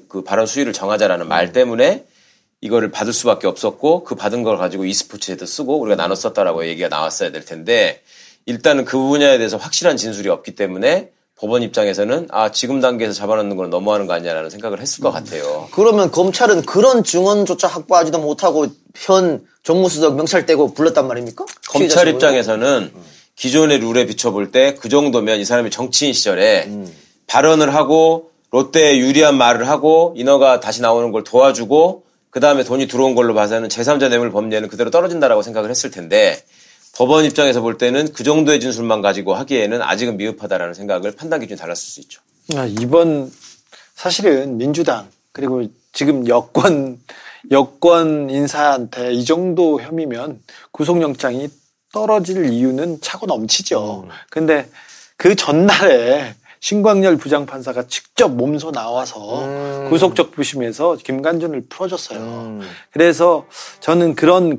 S3: 그 발언 수위를 정하자라는 말 때문에 이거를 받을 수밖에 없었고 그 받은 걸 가지고 e스포츠에도 쓰고 우리가 나눠 썼다라고 얘기가 나왔어야 될 텐데 일단은 그 분야에 대해서 확실한 진술이 없기 때문에 법원 입장에서는 지금 단계에서 잡아놓는 건 너무하는 거 아니냐라는 생각을 했을 것 같아요.
S1: 그러면 검찰은 그런 증언조차 확보하지도 못하고 현 정무수석 명찰 떼고 불렀단 말입니까?
S3: 검찰 입장에서는 기존의 룰에 비춰볼 때 그 정도면 이 사람이 정치인 시절에 발언을 하고 롯데에 유리한 말을 하고 인허가 다시 나오는 걸 도와주고 그 다음에 돈이 들어온 걸로 봐서는 제3자 뇌물 범죄는 그대로 떨어진다라고 생각을 했을 텐데 법원 입장에서 볼 때는 그 정도의 진술만 가지고 하기에는 아직은 미흡하다라는 생각을 판단 기준이 달랐을 수 있죠.
S4: 이번 사실은 민주당 그리고 지금 여권 인사한테 이 정도 혐의면 구속영장이 떨어질 이유는 차고 넘치죠. 근데 그 전날에 신광열 부장판사가 직접 몸소 나와서 구속적 부심에서 김관준을 풀어줬어요. 그래서 저는 그런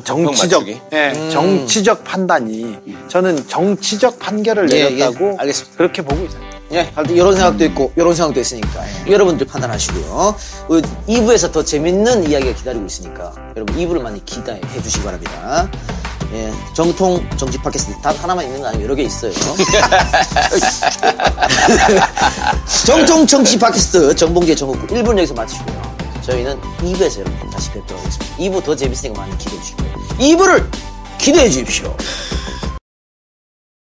S4: 정치적 판단이 저는 정치적 판결을 내렸다고
S1: 알겠습니다.
S4: 그렇게 보고 있어요.
S1: 예, 이런 생각도 있고 이런 생각도 있으니까 여러분들 판단하시고요. 2부에서 더 재밌는 이야기가 기다리고 있으니까 여러분 2부를 많이 기대해 주시기 바랍니다. 예, 정통 정치 팟캐스트 단 하나만 있는 거 아니고 여러 개 있어요. 정통 정치 팟캐스트 정봉재 정국구 1분 여기서 마치고요. 저희는 2부에서 여러분 다시 뵙도록 하겠습니다. 2부 더 재밌으니까 많이 기대해 주시고요. 2부를 기대해 주십시오.